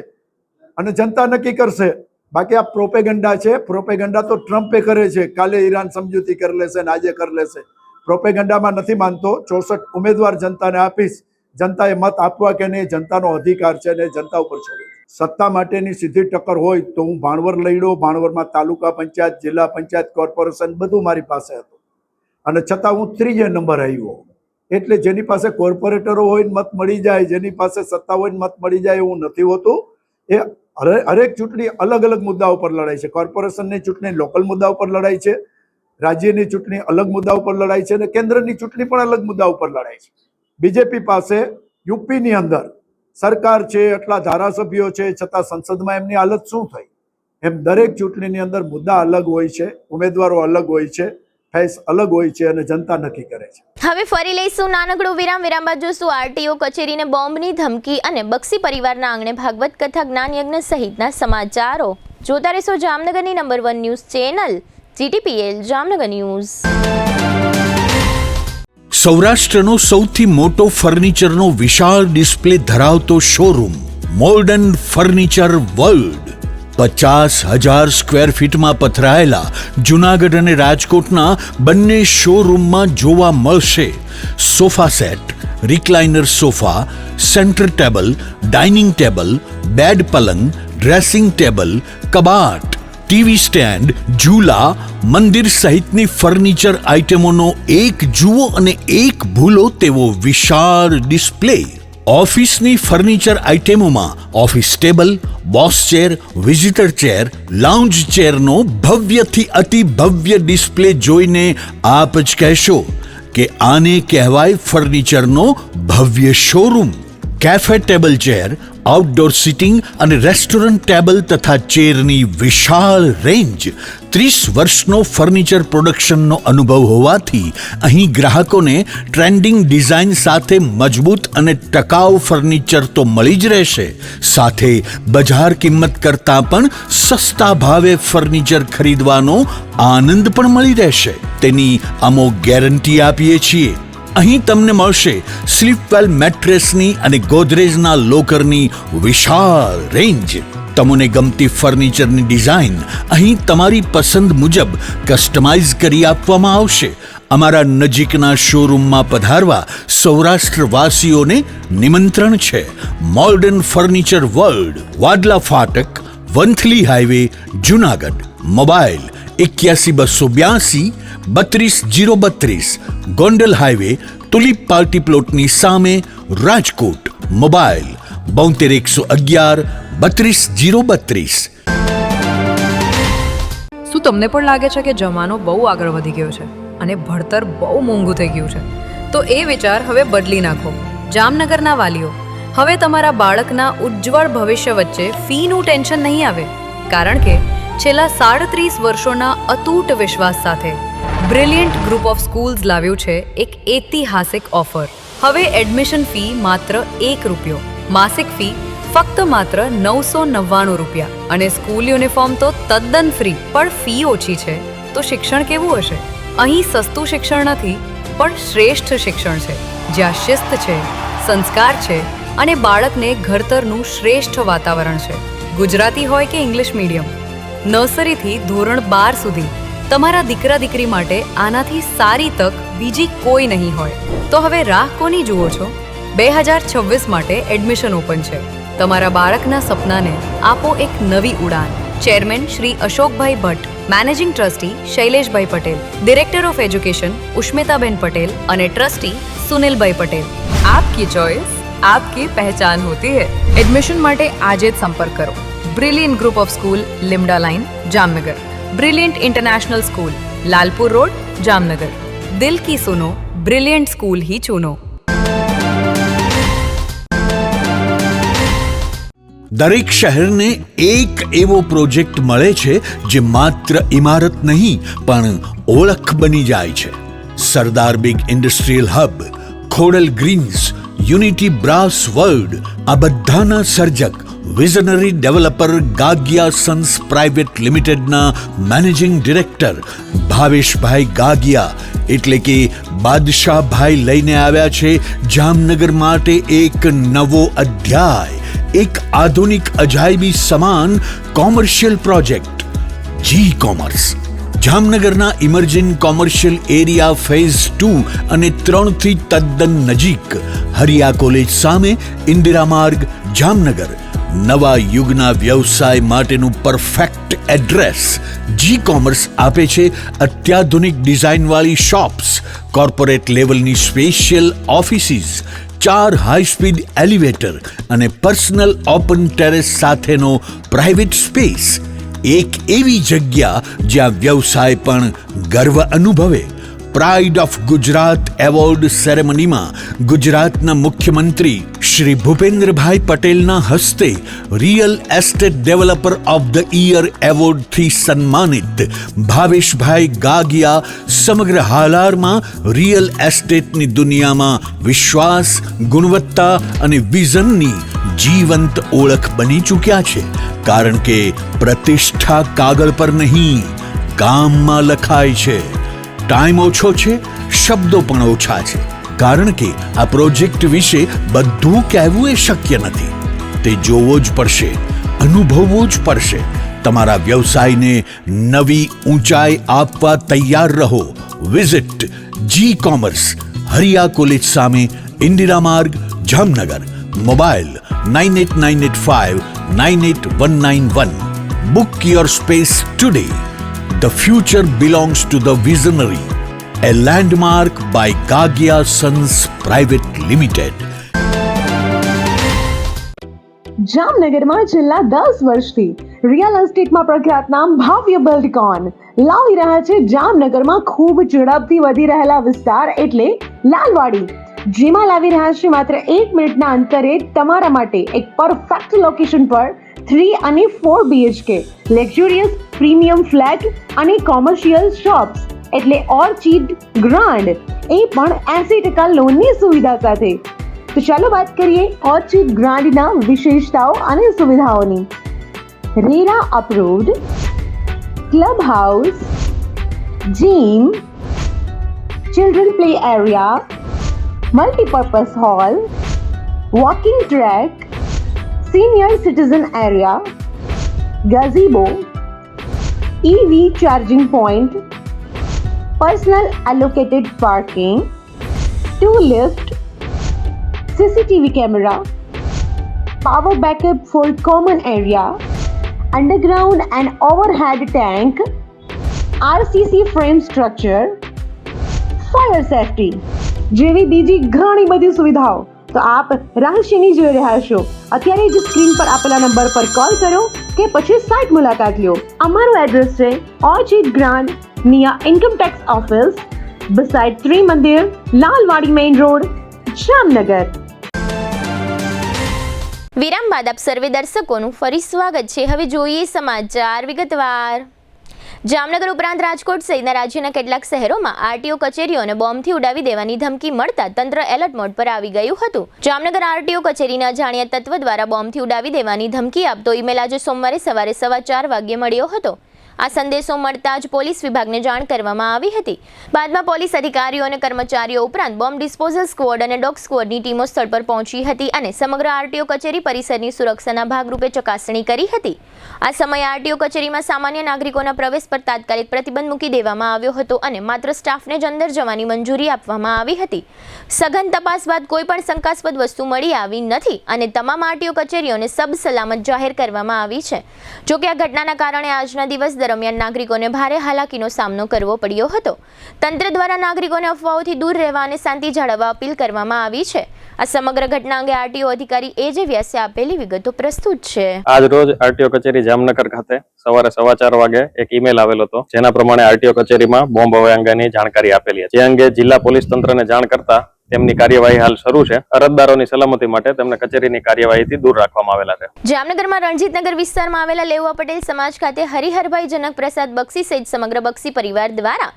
અને જનતા નક્કી કરશે બાકી આ પ્રોપેગન્ડા છે. પ્રોપેગન્ડા તો ટ્રમ્પે કરે છે, કાલે ઈરાન સમજૂતી કરી લેશે ને આજે કરી લેશે. પ્રોપેગન્ડામાં નથી માનતો. 64 ઉમેદવાર જનતાને આપીશ. જનતાએ મત આપવા કે નહીં જનતાનો અધિકાર છે ને જનતા ઉપર છોડ્યું. સત્તા માટેની સીધી ટક્કર હોય તો હું ભાણવર લડ્યો. ભાણવરમાં તાલુકા પંચાયત, જિલ્લા પંચાયત, કોર્પોરેશન બધું મારી પાસે હતું અને છતાં હું 3 નંબર આવ્યો. એટલે જેની પાસે કોર્પોરેટરો હોય ને મત મળી જાય, જેની પાસે સત્તા હોય ને મત મળી જાય એવું નથી હોતું. એ હરેક ચૂંટણી અલગ અલગ મુદ્દા ઉપર લડાય છે. કોર્પોરેશનની ચૂંટણી લોકલ મુદ્દા ઉપર લડાય છે, રાજ્યની ચૂંટણી અલગ મુદ્દા ઉપર લડાય છે અને કેન્દ્રની ચૂંટણી પણ અલગ મુદ્દા ઉપર લડાય છે. બીજેપી પાસે યુપીની અંદર સરકાર છે, એટલા ધારાસભ્યો છે, છતાં સંસદમાં એમની હાલત શું થઈ? એમ દરેક ચૂંટણીની અંદર મુદ્દા અલગ હોય છે, ઉમેદવારો અલગ હોય છે, ફેસ અલગ હોય છે અને જનતા નક્કી કરે છે.
હવે ફરી લઈશું નાનકડો વિરામ. વિરામ બાદ જોશું આરટીઓ કચેરીને બોમ્બની ધમકી અને બક્ષી પરિવારના આંગણે ભાગવત કથા, જ્ઞાન યજ્ઞ સહિતના સમાચારો. જોતા રહેશો જામનગરની number 1 news channel GTPL Jamnagar news.
સૌરાષ્ટ્રનો સૌથી મોટો ફર્નિચરનો વિશાળ ડિસ્પ્લે ધરાવતો showroom modern furniture world 50,000 square ફીટમાં પથરાયેલા જુનાગઢ અને રાજકોટના બંને શોરૂમમાં જોવા મળશે sofa set, recliner sofa, centre table, dining table, bed પલંગ, ડ્રેસિંગ ટેબલ, કબાટ, ટીવી સ્ટેન્ડ, ઝૂલા, મંદિર સહિતની ફર્નિચર આઇટમોનો એક જુઓ અને એક ભૂલો તેવો વિશાળ ડિસ્પ્લે. ઓફિસની ફર્નિચર આઇટમોમાં office table, boss chair, visitor chair, lounge ચેરનો ભવ્યથી અતિ ભવ્ય ડિસ્પ્લે જોઈને આપ જ કહેશો કે આને કહેવાય ફર્નિચરનો ભવ્ય showroom. Cafe table chair, outdoor sitting અને રેસ્ટોરન્ટ ટેબલ તથા ચેરની વિશાળ રેન્જ. 30 વર્ષનો ફર્નિચર પ્રોડક્શનનો અનુભવ હોવાથી અહીં ગ્રાહકોને ટ્રેન્ડિંગ ડિઝાઇન સાથે મજબૂત અને ટકાઉ ફર્નિચર તો મળી જ રહેશે, સાથે બજાર કિંમત કરતાં પણ સસ્તા ભાવે ફર્નિચર ખરીદવાનો આનંદ પણ મળી રહેશે. તેની અમોઘ ગેરંટી આપીએ છીએ. અહીં તમને મળશે સ્લીપવેલ મેટ્રેસની અને ગોદરેજના લોકરની વિશાળ રેન્જ. તમને ગમતી ફર્નિચરની ડિઝાઇન અહીં તમારી પસંદ મુજબ કસ્ટમાઇઝ કરી આપવામાં આવશે. અમારા નજીકના શોરૂમમાં પધારવા સૌરાષ્ટ્રવાસીઓને નિમંત્રણ છે. મોડર્ન ફર્નિચર વર્લ્ડ, વાડલા ફાટક, Vanthali highway, Junagadh. Mobile 81 282 32 032, Gondal highway, tulip party પ્લોટની સામે, રાજકોટ. મોબાઈલ 72 111 32 032.
શું તમને પણ લાગે છે કે જમાનો બહુ આગળ વધી ગયો છે અને ભણતર બહુ મોંઘું થઈ ગયું છે? તો એ વિચાર હવે બદલી નાખો. જામનગરના વાલીઓ, હવે તમારા બાળકના ઉજ્જવળ ભવિષ્ય વચ્ચે ફીનું ટેન્શન નહીં આવે, કારણ કે છેલ્લા 37 વર્ષોના અતૂટ વિશ્વાસ સાથે બ્રિલિયન્ટ ગ્રુપ ઓફ સ્કૂલ્સ લાવ્યું છે એક ઐતિહાસિક ઓફર. હવે એડમિશન ફી માત્ર ₹1, માસિક ફી ફક્ત માત્ર ₹999 અને સ્કૂલ યુનિફોર્મ તો તદ્દન ફ્રી. પણ ફી ઓછી છે તો શિક્ષણ કેવું હશે? અહીં સસ્તું શિક્ષણ નથી, પણ શ્રેષ્ઠ શિક્ષણ છે, જ્યાં શિસ્ત છે, સંસ્કાર છે અને બાળકને ઘડતરનું શ્રેષ્ઠ વાતાવરણ છે. ગુજરાતી હોય કે ઇંગ્લિશ મીડિયમ, નર્સરીથી ધોરણ 12 સુધી તમારા દીકરા દીકરી માટે આનાથી સારી તક બીજી કોઈ નહીં હોય. તો હવે રાહ કોની જુઓ છો? 2026 માટે એડમિશન ઓપન છે. તમારા બાળકના સપનાને આપો એક નવી ઉડાન. Chairman Shri Ashokbhai Bhatt, managing trustee Shaileshbhai Patel, director of education Ushmitaben Patel અને ટ્રસ્ટી સુનિલભાઈ પટેલ. આપકી ચોઇસ, આપકી પહેચાન હોતી હૈ. એડમિશન માટે આજે જ સંપર્ક કરો. Brilliant group of school, Limda line, Jamnagar. Brilliant international school, Lalpur road, Jamnagar. દિલ કી સુનો, બ્રિલિયન્ટ સ્કૂલ ही चुनो.
દરેક શહેરને એક એવો પ્રોજેક્ટ મળે છે જે માત્ર ઇમારત નહીં પણ ઓળખ બની જાય છે. Sardar big industrial hub, Khodal greens, unity brass world, આ બધાના સર્જક visionary developer Gagiya sons private લિમિટેડના મેનેજિંગ ડિરેક્ટર ભાવેશભાઈ ગાગિયા એટલે કે બાદશાહભાઈ લઈને આવ્યા છે જામનગર માટે એક નવો અધ્યાય. એક આધુનિક અજાયબી સમાન કોમર્શિયલ પ્રોજેક્ટ જી કોમર્સ જામનગરના ઇમર્જિંગ કોમર્શિયલ એરિયા ફેઝ 2 અને 3 થી તદ્દન નજીક હરિયા કોલેજ સામે ઇન્દિરા માર્ગ જામનગર નવા યુગના વ્યવસાય માટેનું પરફેક્ટ એડ્રેસ જી કોમર્સ આપે છે અત્યાધુનિક ડિઝાઇનવાળી શોપ્સ કોર્પોરેટ લેવલની special offices 4 high speed elevator અને પર્સનલ ઓપન ટેરેસ સાથેનો પ્રાઇવેટ સ્પેસ એક એવી જગ્યા જ્યાં વ્યવસાય પણ ગર્વ અનુભવે પ્રાઇડ ઓફ ગુજરાત એવોર્ડ સેરેમનીમાં ગુજરાતના મુખ્યમંત્રી શ્રી ભૂપેન્દ્રભાઈ પટેલના હસ્તે real estate developer of the year એવોર્ડથી સન્માનિત ભાવેશભાઈ ગાગિયા સમગ્ર હાલારમાં રિયલ એસ્ટેટની દુનિયામાં વિશ્વાસ ગુણવત્તા અને વિઝનની જીવંત ઓળખ બની ચૂક્યા છે કારણ કે પ્રતિષ્ઠા કાગળ પર નહીં કામમાં લખાય છે ટાઈમ ઓછો છે શબ્દો પણ ઓછા છે કારણ કે આ પ્રોજેક્ટ વિશે બધું કહેવું એ શક્ય નથી તે જોવો જ પડશે અનુભવવો જ પડશે તમારા વ્યવસાયને નવી ઊંચાઈ આપવા તૈયાર રહો વિઝિટ જી કોમર્સ હરિયા કોલેજ સામે ઇન્દિરા માર્ગ Jamnagar mobile 9895981191 book your space today. The future belongs to the visionary. A landmark by Gagia Sons Private Limited.
જામનગરમાં છેલ્લા 10 વર્ષથી રિયલ એસ્ટેટમાં પ્રખ્યાત નામ ભવ્ય બિલ્ડકોન લાવી રહ્યા છે જામનગરમાં ખૂબ ઝડપથી વધી રહેલા વિસ્તાર એટલે લાલવાડી, જેમાં લાવી રહ્યા છે માત્ર 1 મિનિટના અંતરે તમારા માટે એક પરફેક્ટ લોકેશન પર 3 અને 4 BHK લક્ઝુરિયસ પ્રીમિયમ ફ્લેટ અને કોમર્શિયલ શોપ્સ એટલે ઓર્ચિડ ગ્રાન્ડ એ પણ 80% લોનની સુવિધા સાથે. તો ચાલો વાત કરીએ ઓર્ચિડ ગ્રાન્ડના વિશેષતાઓ અને સુવિધાઓની. RERA approved, club house, gym, children play area, multipurpose hall, walking track, senior citizen area, gazebo, EV charging point, personal allocated parking, 2 lift, CCTV camera, power backup for common area, underground and overhead tank, RCC frame structure, fire safety જેવી બીજી ઘણી બધી સુવિધાઓ તો આપ રાશિની જોઈ રહ્યા છો. અત્યારે જ સ્ક્રીન પર આપેલા નંબર પર કોલ કરો કે પછી સાઇટ મુલાકાત લો. અમારું એડ્રેસ છે orchid grand near income tax office beside Tri Mandir, Lalwadi Main Road, Jamnagar.
વિરામ બાદ આપ સર્વે દર્શકોનું ફરી સ્વાગત છે. હવે જોઈએ સમાચાર વિગતવાર. જામનગર ઉપરાંત રાજકોટ સહિતના રાજ્યના કેટલાક શહેરોમાં આરટીઓ કચેરીઓને બોમ્બથી ઉડાવી દેવાની ધમકી મળતા તંત્ર એલર્ટ મોડ પર આવી ગયું હતું. જામનગર આરટીઓ કચેરીને અજાણ્યા તત્વ દ્વારા બોમ્બથી ઉડાવી દેવાની ધમકી આપતો ઈમેલ આજે સોમવારે સવારે 4:15 વાગ્યે મળ્યો હતો. આ સંદેશો મળતા જ પોલીસ વિભાગને જાણ કરવામાં આવી હતી. બાદમાં પોલીસ અધિકારીઓ અને કર્મચારીઓ ઉપરાંત બોમ્બ ડિસ્પોઝલ સ્ક્વોડ અને ડોગ સ્ક્વોડની ટીમો સ્થળ પર પહોંચી હતી અને સમગ્ર આરટીઓ કચેરી પરિસરની સુરક્ષાના ભાગરૂપે ચકાસણી કરી હતી. આ સમયે આરટીઓ કચેરીમાં સામાન્ય નાગરિકોના પ્રવેશ પર તાત્કાલિક પ્રતિબંધ મૂકી દેવામાં આવ્યો હતો અને માત્ર સ્ટાફને જ અંદર જવાની મંજૂરી આપવામાં આવી હતી. સઘન તપાસ બાદ કોઈ પણ શંકાસ્પદ વસ્તુ મળી આવી નથી અને તમામ આરટીઓ કચેરીઓને સબ સલામત જાહેર કરવામાં આવી છે. જોકે આ ઘટનાના કારણે આજના દિવસ દરમિયાન નાગરિકોને ભારે હાલાકીનો સામનો કરવો પડ્યો હતો. તંત્ર દ્વારા નાગરિકોને અફવાઓથી દૂર રહેવા અને શાંતિ જાળવવા અપીલ કરવામાં આવી છે. આ સમગ્ર ઘટના અંગે આરટીઓ અધિકારી એજે વ્યાસે આપેલી વિગતો પ્રસ્તુત છે.
આજ રોજ આરટીઓ કચેરી જામનગર ખાતે સવારે 4:15 વાગે એક ઈમેલ આવેલો હતો, જેના પ્રમાણે આરટીઓ કચેરીમાં બોમ્બ હવા અંગેની જાણકારી આપેલી હતી. જે અંગે જિલ્લા પોલીસ તંત્રને જાણ કરતા તેમની કાર્યવાહી હાલ શરૂ છે. અરજદારોની સલામતી માટે તેમને કચેરીની કાર્યવાહીથી દૂર રાખવામાં આવેલા છે.
જામનગરમાં રણજીતનગર વિસ્તારમાં આવેલા લેવા પટેલ સમાજ ખાતે હરિહરભાઈ જનક પ્રસાદ બક્ષી સહિત સમગ્ર બક્ષી પરિવાર દ્વારા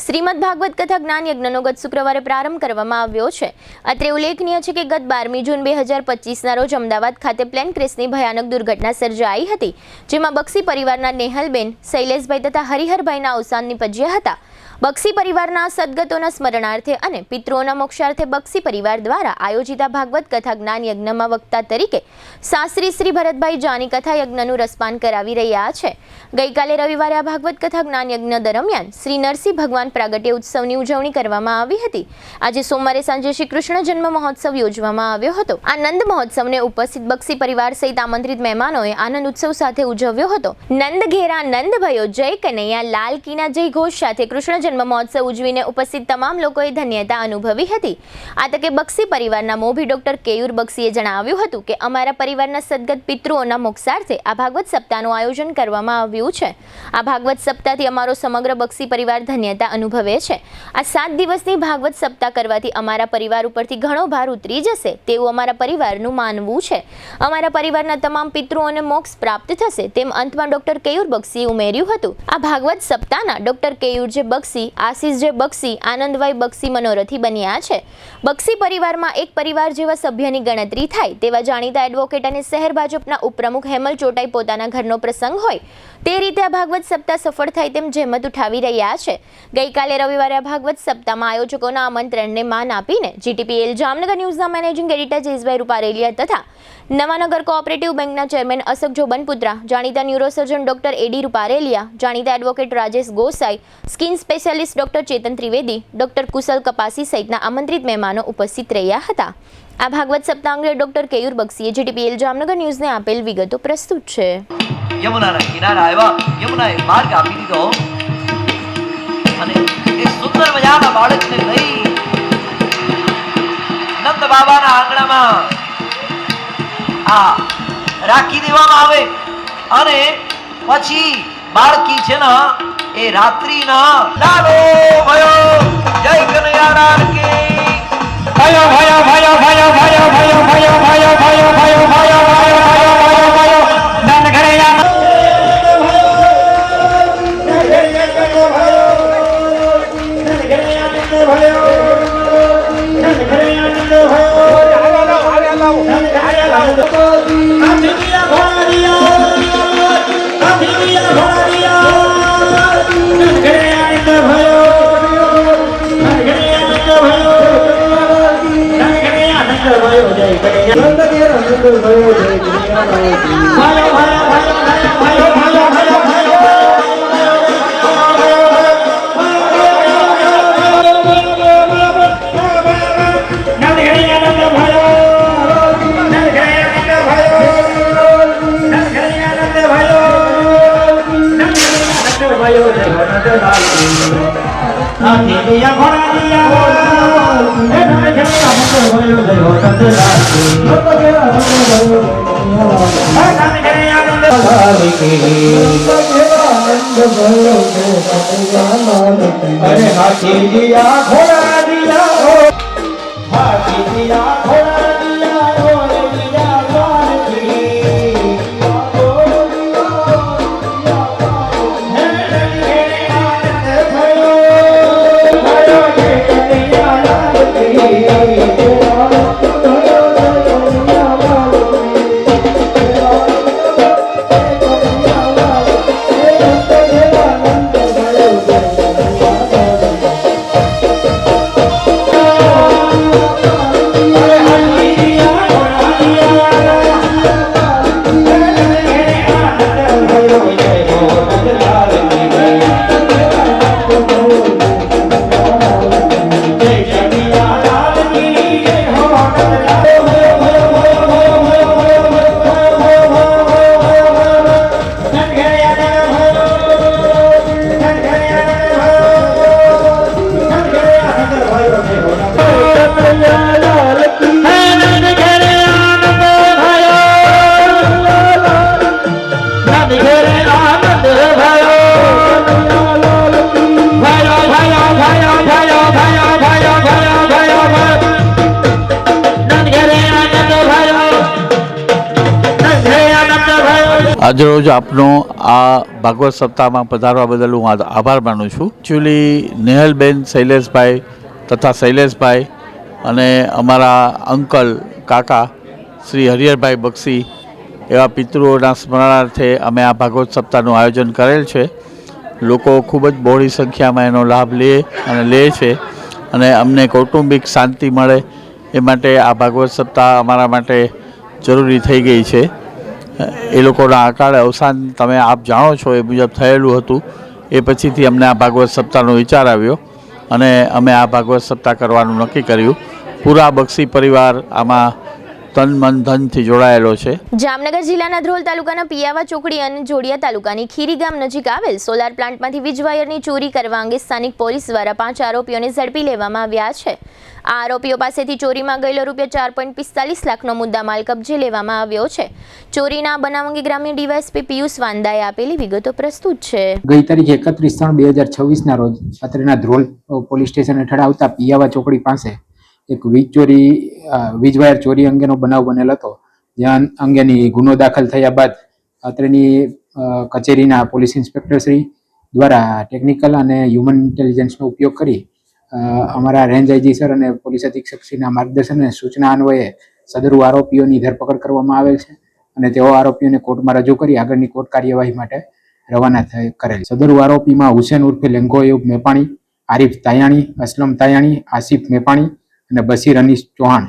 શ્રીમદ ભાગવત કથા જ્ઞાન યજ્ઞનો ગત શુક્રવારે પ્રારંભ કરવામાં આવ્યો છે. અત્રે ઉલ્લેખનીય છે કે ગત 12મી જૂન 2025ના રોજ અમદાવાદ ખાતે પ્લેન ક્રેશની ભયાનક દુર્ઘટના સર્જાઈ હતી, જેમાં બક્ષી પરિવારના નેહલબેન, શૈલેષભાઈ તથા હરિહરભાઈના અવસાન નિપજ્યા હતા. બક્ષી પરિવારના સદગતોના સ્મરણાર્થે અને પિતૃઓના મોક્ષાર્થે સાથે બક્ષી પરિવાર દ્વારા આયોજિત આ ભાગવત કથા જ્ઞાન યજ્ઞમાં વક્તા તરીકે શાસ્ત્રી શ્રી ભરતભાઈ જાની કથા યજ્ઞનું રસપાન કરાવી રહ્યા છે. ગઈકાલે રવિવારે આ ભાગવત કથા જ્ઞાન યજ્ઞ દરમિયાન શ્રી નરસિંહ ભગવાન પ્રાગટ્ય ઉત્સવની ઉજવણી કરવામાં આવી હતી. આજે સોમવારે સાંજે શ્રી કૃષ્ણ જન્મ મહોત્સવ યોજવામાં આવ્યો હતો. આ નંદ મહોત્સવને ઉપસ્થિત બક્ષી પરિવાર સહિત આમંત્રિત મહેમાનોએ આનંદ ઉત્સવ સાથે ઉજવ્યો હતો. નંદ ઘેરા નંદ ભયો જય કનૈયા લાલ કીના જય ઘોષ સાથે કૃષ્ણ જન્મ મહોત્સવ ઉજવીને ઉપસ્થિત તમામ લોકોએ ધન્યતા અનુભવી હતી. આ તકે બક્ષી પરિવારના મોભી ડોક્ટર કેયુર બક્ષીએ જણાવ્યું હતું કે અમારા પરિવારના સદગત પિતૃઓના મોક્ષાર્થે આ ભાગવત સપ્તાહનું આયોજન કરવામાં આવ્યું છે. આ ભાગવત સપ્તાહથી અમારો સમગ્ર બક્ષી પરિવાર ધન્યતા અનુભવે છે. આ 7 દિવસની ભાગવત સપ્તાહ કરવાથી અમારા પરિવાર ઉપરથી ઘણો ભાર ઉતરી જશે તેવું અમારા પરિવારનું માનવું છે. અમારા પરિવારના તમામ પિતૃઓને મોક્ષ પ્રાપ્ત થશે તેમ અંતમાં ડોક્ટર કેયુર બક્ષીએ ઉમેર્યું હતું. આ ભાગવત સપ્તાહના ડોક્ટર કેયુર જે બક્ષી, આશીષ જે બક્ષી, આનંદભાઈ બક્ષી મનોરથી બન્યા છે. બક્ષી પરિવારમાં એક પરિવાર જેવા સભ્યની ગણતરી થાય તેવા જાણીતા એડવોકેટ અને શહેર ભાજપના ઉપપ્રમુખ હેમલ ચોટાઈ પોતાના ઘરનો પ્રસંગ હોય તે રીતે આ ભાગવત સપ્તાહ સફળ થાય તેમ જહેમત ઉઠાવી રહ્યા છે. ગઈકાલે રવિવારે આ ભાગવત સપ્તાહમાં આયોજકોના આમંત્રણને માન આપીને જીટીપીએલ જામનગર ન્યૂઝના મેનેજિંગ એડિટર જયેશભાઈ રૂપારેલિયા તથા નવાનગર કોઓપરેટિવ બેંકના ચેરમેન અશોક જોબનપુત્રા, જાણીતા ન્યુરોસર્જન ડોક્ટર એડી રૂપારેલિયા, જાણીતા advocate Rajesh Gosai, skin specialist doctor Chetan Trivedi, doctor Kushal Kapasi સહિતના આમંત્રિત મહેમાનો ઉપસ્થિત રહ્યા હતા. આ ભાગવત સપ્તાહ અંગે ડોક્ટર કેયુર બક્ષીએ જીટીપીએલ જામનગર ન્યૂઝને આપેલ વિગતો પ્રસ્તુત છે.
યમુનાના કિનારે આવ્યા, યમુનાએ માર્ગ આપી દીધો અને એક સુંદર મજાના બાળકને લઈ નંદ બાબાના આંગણામાં રાખી દેવામાં આવે અને પછી બાળકી છે ને એ રાત્રિના લાલો ભયો જય કનૈયાલાલ કી ભયો ભયો ભયો ભયો ભયો ભયો ભયો ભયો ભયો ભયો ભયો ભયો ભયો નંદ ઘરે
આજરોજ આપનો આ ભાગવત સપ્તાહમાં પધારવા બદલ હું આભાર માનું છું. એકચ્યુઅલી નેહલબેન શૈલેષભાઈ તથા શૈલેષભાઈ અને અમારા અંકલ કાકા શ્રી હરિહરભાઈ બક્ષી એવા પિતૃઓના સ્મરણાર્થે અમે આ ભાગવત સપ્તાહનું આયોજન કરેલ છે. લોકો ખૂબ જ બહોળી સંખ્યામાં એનો લાભ લે છે અને અમને કૌટુંબિક શાંતિ મળે એ માટે આ ભાગવત સપ્તાહ અમારા માટે જરૂરી થઈ ગઈ છે. એ લોકોના અકાળે અવસાન તમે આપ જાણો છો એ મુજબ થયેલું હતું. એ પછીથી અમને આ ભાગવત સપ્તાહનો વિચાર આવ્યો અને અમે આ ભાગવત સપ્તાહ કરવાનું નક્કી કર્યું. પૂરા બક્ષી પરિવાર આમાં તન મન ધનથી જોડાયેલો છે.
જામનગર જિલ્લાના ધ્રોલ તાલુકાના પિયાવા ચોકડી અને જોડિયા તાલુકાની ખીરી ગામ નજીક આવેલ સોલાર પ્લાન્ટમાંથી વીજ વાયરની ચોરી કરવા અંગે સ્થાનિક પોલીસ દ્વારા 5 આરોપીઓને ઝડપી લેવામાં આવ્યા છે. આ આરોપીઓ પાસેથી ચોરીમાં ગયેલો ₹4.45 લાખનો મુદ્દામાલ કબજે લેવામાં આવ્યો છે. ચોરીના બનાવ અંગે ગ્રામ્ય ડીવાયએસપી પિયુષ વાંદાએ આપેલી વિગતો પ્રસ્તુત છે.
ગઈ તારીખ 31/3/2026 રોજ અત્રેના ધ્રોલ પોલીસ સ્ટેશન હેઠળ આવતા પિયાવા ચોકડી પાસે એક વીજ વાયર ચોરી અંગેનો બનાવ બનેલ હતો. જ્યાં અંગેની ગુનો દાખલ થયા બાદ અત્રેની કચેરીના પોલીસ ઇન્સ્પેક્ટર શ્રી દ્વારા ટેકનિકલ અને હ્યુમન ઇન્ટેલિજન્સનો ઉપયોગ કરી અમારા રેન્જ આઈજી સર અને પોલીસ અધિક્ષક શ્રીના માર્ગદર્શન અને સૂચના અન્વયે સદરુ આરોપીઓની ધરપકડ કરવામાં આવેલ છે અને તેઓ આરોપીઓને કોર્ટમાં રજૂ કરી આગળની કોર્ટ કાર્યવાહી માટે રવાના કરેલ. સદરુ આરોપીમાં હુસેન ઉર્ફે લેંગો એયુબ મેપાણી, આરીફ તાયાણી, અસલમ તાયાણી, આસિફ મેપાણી અને બશીર અનીસ ચૌહાણ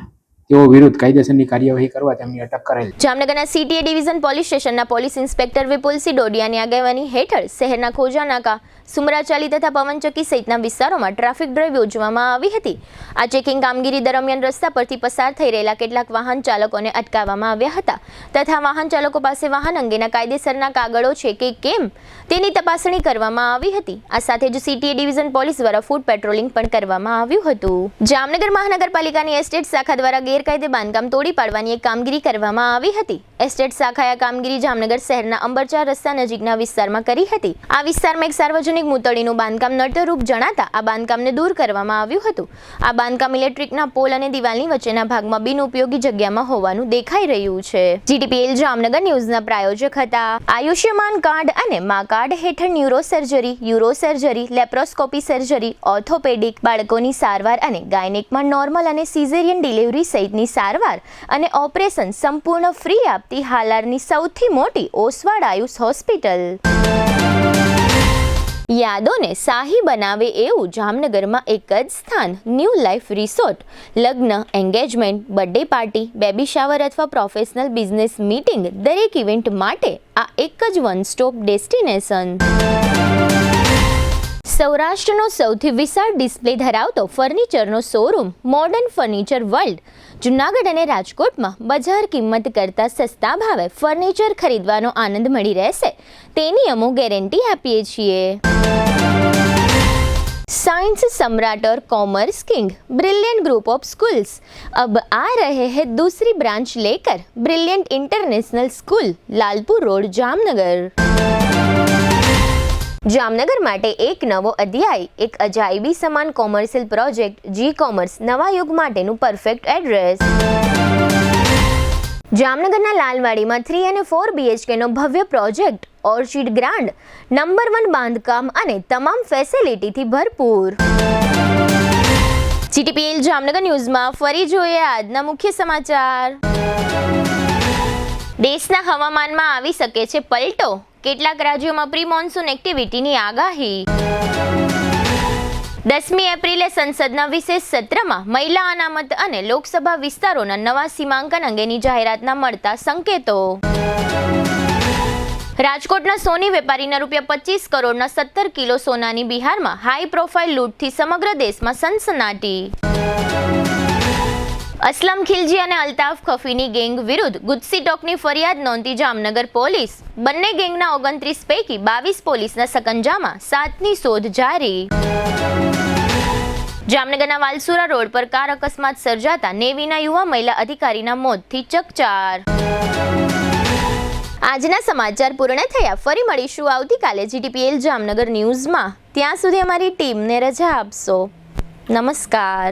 તેઓ વિરુદ્ધ કાયદેસરની કાર્યવાહી કરવા તેમની અટક કરેલ.
જામનગરના સીટીએ ડિવિઝન પોલીસ સ્ટેશનના પોલીસ ઇન્સ્પેક્ટર વિપુલસિંહ ડોડિયાની આગેવાની હેઠળ શહેરના ખોજા નાકા, સુમરાચાલી તથા પવનચક્કી સહિતના વિસ્તારોમાં ટ્રાફિક ડ્રાઈવ યોજવામાં આવી હતી. આ ચેકિંગ કામગીરી દરમિયાન રસ્તા પરથી પસાર થઈ રહેલા કેટલાક વાહન ચાલકોને અટકાવવામાં આવ્યા હતા તથા વાહન ચાલકો પાસે વાહન અંગેના કાયદેસરના કાગળો છે કે કેમ તેની તપાસણી કરવામાં આવી હતી. આ સાથે જ સીટીએ ડિવિઝન પોલીસ દ્વારા ફૂટ પેટ્રોલિંગ પણ કરવામાં આવ્યું હતું. જામનગર મહાનગરપાલિકાની એસ્ટેટ શાખા દ્વારા ગેરકાયદે બાંધકામ તોડી પાડવાની એક કામગીરી કરવામાં આવી હતી. એસ્ટેટ શાખાએ આ કામગીરી જામનગર શહેરના અંબરચાર રસ્તા નજીકના વિસ્તારમાં કરી હતી. આ વિસ્તારમાં એક સાર્વજનિક મૂતળીનું બાંધકામ નડતરરૂપ જણાતા આ બાંધકામને દૂર કરવામાં આવ્યું હતું. આ બાંધકામ ઇલેક્ટ્રિકના પોલ અને દિવાલની વચ્ચેના ભાગમાં બિનઉપયોગી જગ્યામાં હોવાનું દેખાઈ રહ્યું છે. જીટીપીએલ જામનગર ન્યૂઝના પ્રાયોજક હતા આયુષ્યમાન કાર્ડ અને મા કાર્ડ હેઠળ neuro surgery, euro surgery, laparoscopy surgery, orthopaedic, બાળકોની સારવાર અને ગાયનેકમાં નોર્મલ અને સિઝેરિયન ડિલિવરી સહિતની સારવાર અને ઓપરેશન સંપૂર્ણ ફ્રી આપતી હાલારની સૌથી મોટી ઓસવાડ આયુષ હોસ્પિટલ. યાદોને શાહી બનાવે એવું જામનગરમાં એક જ સ્થાન, ન્યૂ લાઈફ રિસોર્ટ. લગ્ન, engagement, birthday party, baby shower અથવા પ્રોફેશનલ બિઝનેસ મીટિંગ દરેક ઇવેન્ટ માટે આ એક જ વન સ્ટોપ ડેસ્ટિનેશન. સૌરાષ્ટ્રનો સૌથી વિશાળ ડિસ્પ્લે ધરાવતો ફર્નિચરનો showroom modern furniture world. Junagadh અને રાજકોટમાં બજાર કિંમત કરતાં સસ્તા ભાવે ફર્નિચર ખરીદવાનો આનંદ મળી રહેશે તેની અમો ગેરંટી આપીએ છીએ. साइंस सम्राट और commerce king brilliant group of schools अब आ रहे हैं दूसरी ब्रांच लेकर. Brilliant international school, Lalpur road, Jamnagar. Jamnagar માટે એક નવો અધ્યાય, એક અજાયબી સમાન કોમર્શિયલ પ્રોજેક્ટ જી કોમર્સ નવા યુગ માટેનું પરફેક્ટ એડ્રેસ. જામનગરના લાલવાડીમાં 3 અને 4 BHKનો ભવ્ય પ્રોજેક્ટ ઓર્ચિડ ગ્રાન્ડ, નંબર 1 બાંધકામ અને તમામ ફેસિલિટીથી ભરપૂર. જીટીપીએલ જામનગર ન્યૂઝમાં ફરી જોઈએ આજના મુખ્ય સમાચાર. દેશના હવામાનમાં આવી શકે છે પલટો, કેટલાક રાજ્યોમાં પ્રી મોન્સૂન એક્ટિવિટીની આગાહી. 10મી એપ્રિલે સંસદના વિશેષ સત્રમાં મહિલા અનામત અને લોકસભા વિસ્તારોના નવા સીમાંકન અંગેની જાહેરાતના મળતા સંકેતો. રાજકોટના સોની વેપારીના ₹25 કરોડના 17 કિલો સોનાની બિહારમાં હાઈ પ્રોફાઇલ લૂંટથી સમગ્ર દેશમાં સનસનાટી. અસલમ ખિલજી અને અલ્તાફ ખફીની ગેંગ વિરુદ્ધ ગુજસી ટોકની ફરિયાદ નોંધી જામનગર પોલીસ. બંને ગેંગના 29 પૈકી 22 પોલીસના સકંજામાં, 7ની શોધ જારી. જામનગરના વાલસુરા રોડ પર કાર અકસ્માત સર્જાતા નેવીના યુવા મહિલા અધિકારીના મોતથી ચકચાર. આજના સમાચાર પૂર્ણ થયા. ફરી મળીશું આવતીકાલે જીટીપીએલ જામનગર ન્યૂઝમાં. ત્યાં સુધી અમારી ટીમને રજા આપશો. નમસ્કાર.